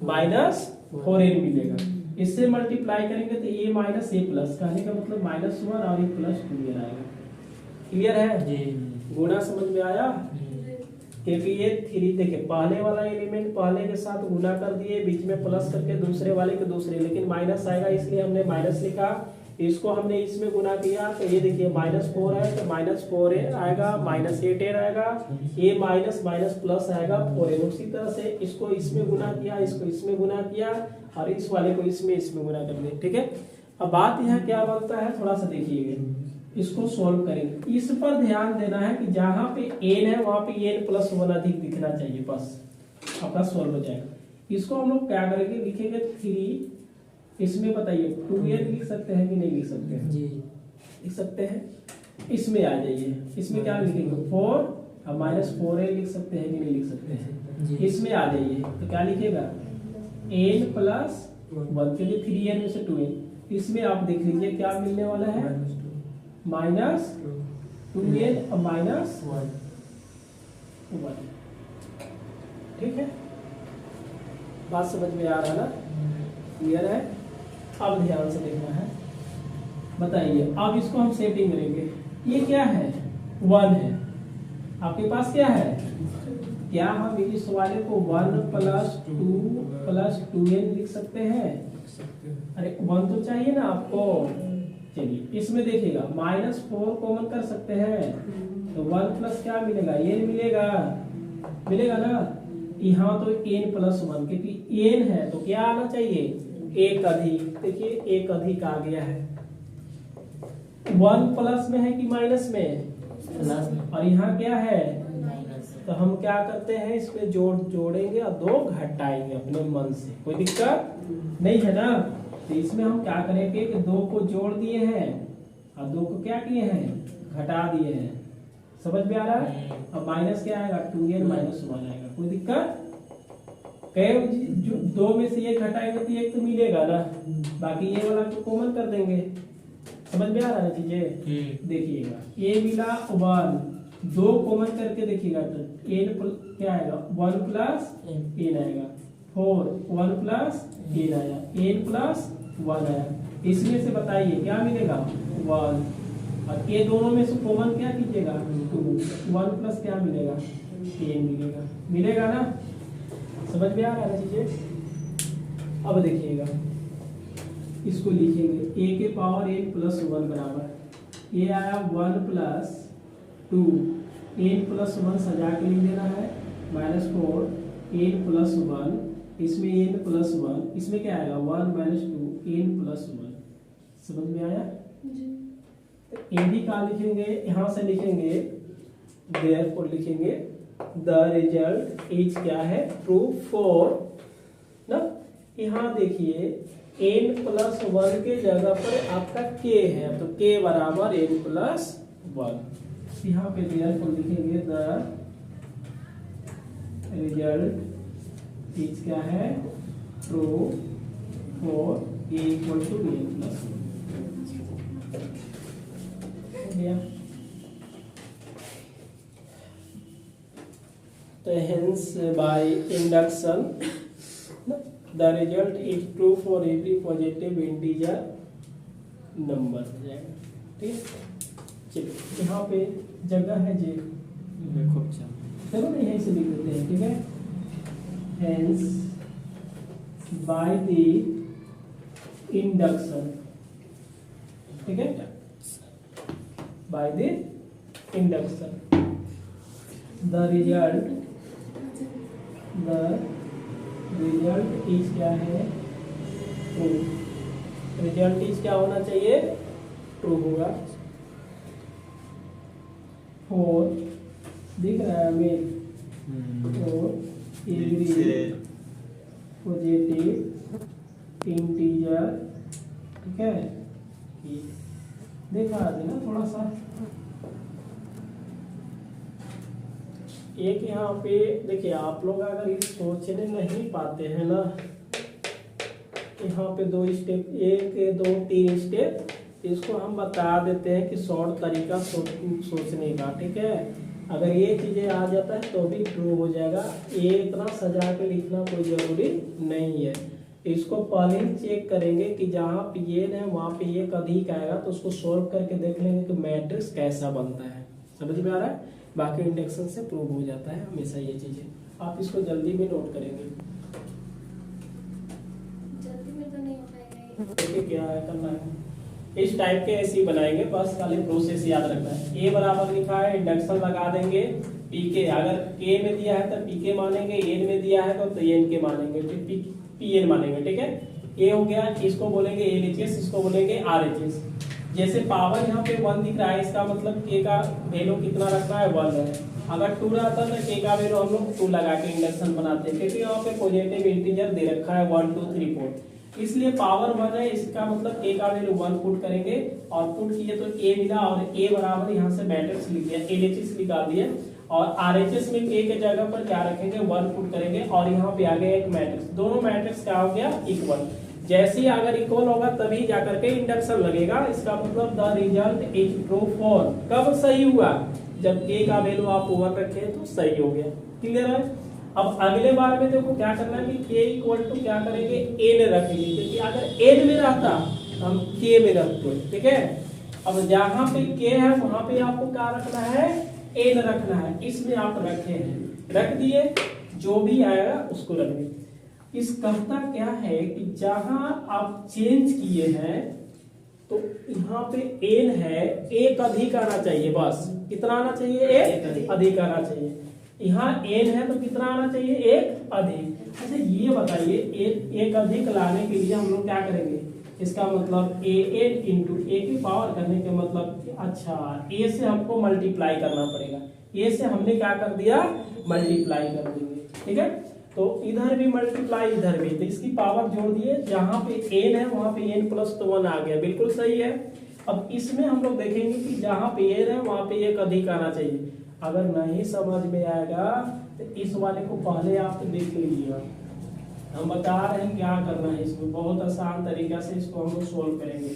माइनस 4n मिलेगा। इससे मल्टीप्लाई करेंगे तो ये माइनस ये प्लस, कहने का मतलब माइनस 1 और ये प्लस 2n आएगा। क्लियर है जी? गुना समझ में आया? क्योंकि ये 3 देखिए, पहले वाला एलिमेंट पहले के साथ गुना कर दिए, बीच में प्लस करके दूसरे वाले के दूसरे, लेकिन माइनस आएगा इसलिए हमने माइनस लिखा। इसको हमने इसमें गुना किया तो ये देखिए माइनस 4 है तो माइनस 4 आएगा, माइनस 8 आएगा, ये माइनस माइनस प्लस आएगा 4। उसी तरह से इसको इसमें गुना किया, इसको इसमें गुना किया, और इस वाले को इसमें गुना कर दिया, ठीक है। अब बात यहाँ क्या बनता है, थोड़ा सा देखिएगा, इसको सॉल्व करेंगे। इस पर ध्यान देना है कि जहां पे n है वहां पे n प्लस 1 अधिक दिखना चाहिए, बस अपना सॉल्व हो जाएगा। इसको हम लोग क्या करेंगे? लिखेंगे 3, इसमें बताइए 2n लिख सकते हैं कि नहीं लिख सकते हैं? जी लिख सकते हैं। इसमें आ जाइए, इसमें क्या लिखेंगे? 4 और माइनस 4n लिख सकते हैं कि नहीं लिख सकते हैं? इसमें आ जाइए तो क्या लिखेगा? n प्लस 1, क्योंकि 3n में से 2n। इसमें आप देख लीजिए क्या मिलने वाला है? माइनस 2n और माइनस 1, ठीक है। बात समझ में आ रहा है ना? क्लियर है? अब ध्यान से देखना है, बताइए। अब इसको हम सेटिंग करेंगे। ये क्या है? 1 है। आपके पास क्या है? क्या हम इस वाले को 1 प्लस 2 प्लस 2n लिख सकते हैं? अरे 1 तो चाहिए ना आपको, चलिए इसमें देखिएगा -4 कॉमन कर सकते हैं तो 1 प्लस क्या मिलेगा, n मिलेगा, मिलेगा ना। यहाँ तो n+1 क्योंकि n है तो क्या आना चाहिए, एक अधिक। देखिए एक अधिक आ गया है। 1 प्लस में है कि माइनस में, और यहाँ क्या है, तो हम क्या करते हैं इसमें जोड़ेंगे और 2 घटाएंगे अपने मन से, कोई दिक्कत नहीं है ना। तो इसमें हम क्या करेंगे कि 2 को जोड़ दिए हैं और 2 को क्या किए हैं, घटा दिए हैं। समझ में आ रहा है। अब माइनस क्या आएगा, 2n - 1 आएगा, कोई दिक्कत। जो 2 में से एक घटाएंगे तो एक तो मिलेगा ना, बाकी ये वाला तो कॉमन कर देंगे। समझ में आ रहा है चीजें। देखिएगा ये मिला 1, 2 कॉमन करके देखिएगा तो n क्या आएगा, 1 प्लस n आएगा, 4 1 प्लस n आया, n प्लस 1 आया। इसमें से बताइए क्या मिलेगा, 1, और ये दोनों में से कॉमन क्या कीजिएगा, 2, 1 प्लस क्या मिलेगा, n मिलेगा, मिलेगा ना। समझ में आ रहा है चीजें। अब देखिएगा इसको लिखेंगे a के पावर n प्लस 1 बराबर, ये आया 1 प्लस 2, n प्लस 1 सजा के लिख देना है, -4 n प्लस 1, इसमें n प्लस 1, इसमें क्या आएगा 1 - 2 n प्लस 1। समझ में आया। ए भी का लिखेंगे, यहाँ से लिखेंगे देयरफॉर लिखेंगे द रिजल्ट इज क्या है, ट्रू फॉर ना। यहाँ देखिए n प्लस 1 के जगह पर आपका k है तो k बराबर n प्लस 1। यहाँ पे देयरफॉर लिखेंगे द रिजल्ट इज क्या है, true for a equal to n plus 1। तो hence by induction the result is true for every positive integer number। ठीक, चलिए यहाँ पे जगह है जी, चलो नहीं है इसे लिख देते हैं। ठीक है, hence by the induction, ठीक है, by the induction the result is क्या है, ट्रू। रिजल्ट इज क्या होना चाहिए, ट्रू होगा। 4 दिख रहा है हमें, 4 एवरी पॉजिटिव इंटीजर। ठीक है, देखा देना थोड़ा सा। एक यहाँ पे देखिए, आप लोग अगर इस सोचने नहीं पाते हैं ना, यहाँ पे 2 स्टेप, 1 2 3 स्टेप, इसको हम बता देते हैं कि शॉर्ट तरीका सोचने का। ठीक है, अगर ये चीजें आ जाता है तो भी ट्रू हो जाएगा। ये इतना सजा के लिखना कोई जरूरी नहीं है। इसको पहले ही चेक करेंगे कि जहाँ पे ये है वहाँ पे ये अधिक आएगा तो उसको सॉल्व करके देख लेंगे कि मैट्रिक्स कैसा बनता है। समझ में आ रहा है। बाकी इंडक्शन से प्रूव हो जाता है हमेशा ये चीजें। आप इसको जल्दी में नोट करेंगे। जल्दी में तो नहीं हो पाएगा। देखिए क्या है करना है, इस टाइप के ऐसे ही बनाएंगे, बस खाली प्रोसेस याद रखना है। ए बराबर लिखा है, इंडक्शन लगा देंगे, पीके अगर के में दिया है तो पीके मानेंगे, एन में दिया है तो एन के मानेंगे, पीएन मानेंगे। ठीक है, ए हो गया, इसको बोलेंगे एलएचएस, इसको बोलेंगे आरएचएस। जैसे पावर यहाँ पे 1 दिख रहा है, इसका मतलब के का वैल्यू कितना रखना है, 1 है। अगर 2 रहता तो के का वैल्यू हम लोग 2 लगा के इंडक्शन बनाते हैं, क्योंकि यहाँ पे पॉजिटिव इंटीजर दे रखा है 1 2 3 4, इसलिए पावर 1 है, इसका मतलब के का वैल्यू 1 पुट करेंगे और पुट किए तो ए मिला, और ए बराबर यहाँ से मैट्रिक्स लिख दिया, एलएचएस निकाल दिए, और आरएचएस में के के जगह पर क्या रखेंगे, 1 पुट करेंगे, और यहाँ पे आ गया एक मैट्रिक्स। दोनों मैट्रिक्स क्या हो गया, इक्वल। जैसे ही अगर इक्वल होगा तभी जाकर के इंडक्शन लगेगा। इसका मतलब the result is true for, कब सही हुआ, जब के का वैल्यू आप 1 रखे तो सही हो गया। क्लियर है। अब अगले बार में देखो क्या करना है कि के इक्वल टू क्या करेंगे, एन रखेंगे, क्योंकि अगर एन में रहता तो हम के में रखते। ठीक है, अब जहां पे के है वहां पे आपको क्या रखना है, एन रखना है। इसमें आप रखे हैं, रख दिए, जो भी आएगा उसको रख दिए। इस कहता क्या है कि जहां आप चेंज किए हैं तो यहाँ पे एन है, एक अधिक आना चाहिए, बस कितना आना चाहिए, एक अधिक आना चाहिए। यहाँ एन है तो कितना आना चाहिए, एक अधिक। अच्छा ये बताइए, एक अधिक लाने के लिए हम लोग क्या करेंगे, इसका मतलब ए एन इंटू ए की पावर करने के मतलब, अच्छा ए से हमको मल्टीप्लाई करना पड़ेगा, ए से हमने क्या कर दिया, मल्टीप्लाई कर देंगे, ठीक है। तो इधर भी मल्टीप्लाई, इधर भी, तो इसकी पावर जोड़ दिए, जहां पे एन है वहां पे एन प्लस तो 1 आ गया, बिल्कुल सही है। अब इसमें हम लोग देखेंगे कि जहां पे एन है वहां पे एक अधिक आना चाहिए। अगर नहीं समझ में आएगा तो इस वाले को पहले आप देख लीजिएगा, हम बता रहे हैं क्या करना है इसमें, बहुत आसान तरीका से इसको हम लोग सोल्व करेंगे।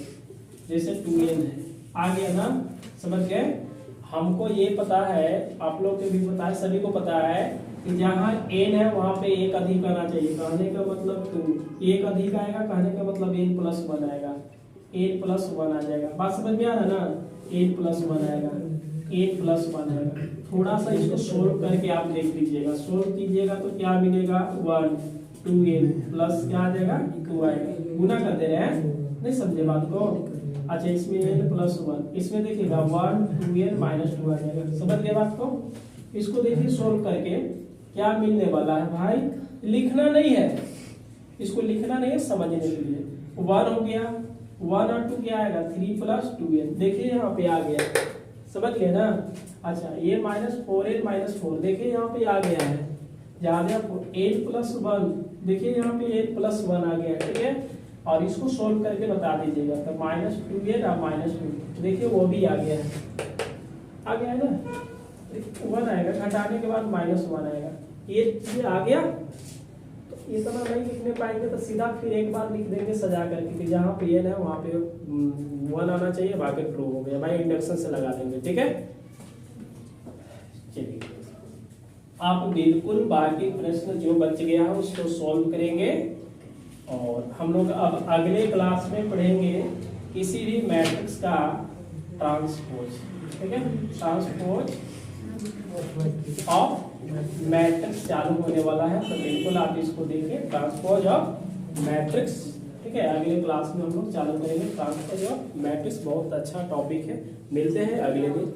जैसे 2n है, आ गया ना, समझ गए। हमको ये पता है, आप लोग को भी पता है, सभी को पता है कि जहाँ n है वहां पे एक अधिक आना चाहिए, कहने का मतलब 2, एक अधिक आएगा, कहने का मतलब n प्लस 1 आएगा, n प्लस 1 आ जाएगा। बात समझ में आ रहा है ना, n प्लस 1 आएगा, n प्लस 1 आएगा। थोड़ा सा इसको सोल्व करके आप देख लीजिएगा, सोल्व कीजिएगा तो क्या मिलेगा, 1 2n प्लस क्या आ जाएगा, 2 आएगा। गुना कर दे रहे हैं, नहीं समझे बात को। अच्छा इसमें n प्लस 1, इसमें देखिएगा 1 2n माइनस 2 आ जाएगा, समझ गए बात को। इसको देखिए सोल्व करके क्या मिलने वाला है भाई, लिखना नहीं है, इसको लिखना नहीं है, समझने के लिए। 1 हो गया, 1 और 2 क्या आएगा, 3 प्लस 2n, देखिए यहाँ पे आ गया, समझ गए ना। अच्छा ये माइनस 4n माइनस 4, देखिए यहाँ पे आ गया है, ज्यादा 8 प्लस 1, देखिए यहाँ पे 8 प्लस 1 आ गया, ठीक है। और इसको सोल्व करके बता दीजिएगा, तो माइनस 2n और माइनस 2, देखिए वो भी आ गया है, आ गया है ना, 1 आएगा, घटाने के बाद माइनस 1 आएगा, ये आ गया। तो इतना नहीं लिखने पाएंगे तो सीधा फिर एक बार लिख देंगे सजा करके कि जहाँ पे n है वहां पे 1 आना चाहिए, बाकी ट्रू हो गया भाई, इंडक्शन से लगा देंगे, ठीक है। चलिए आप बिल्कुल बाकी प्रश्न जो बच गया है उसको सॉल्व करेंगे, और हम लोग अब अगले क्लास में पढ़ेंगे किसी भी मैट्रिक्स का ट्रांसपोज, ठीक है, ट्रांसपोज ऑफ मैट्रिक्स चालू होने वाला है, तो बिल्कुल आप इसको देखिए, ट्रांसपोज ऑफ मैट्रिक्स, ठीक है। अगले क्लास में हम लोग चालू करेंगे ट्रांसपोज ऑफ मैट्रिक्स, बहुत अच्छा टॉपिक है। मिलते हैं अगले दिन।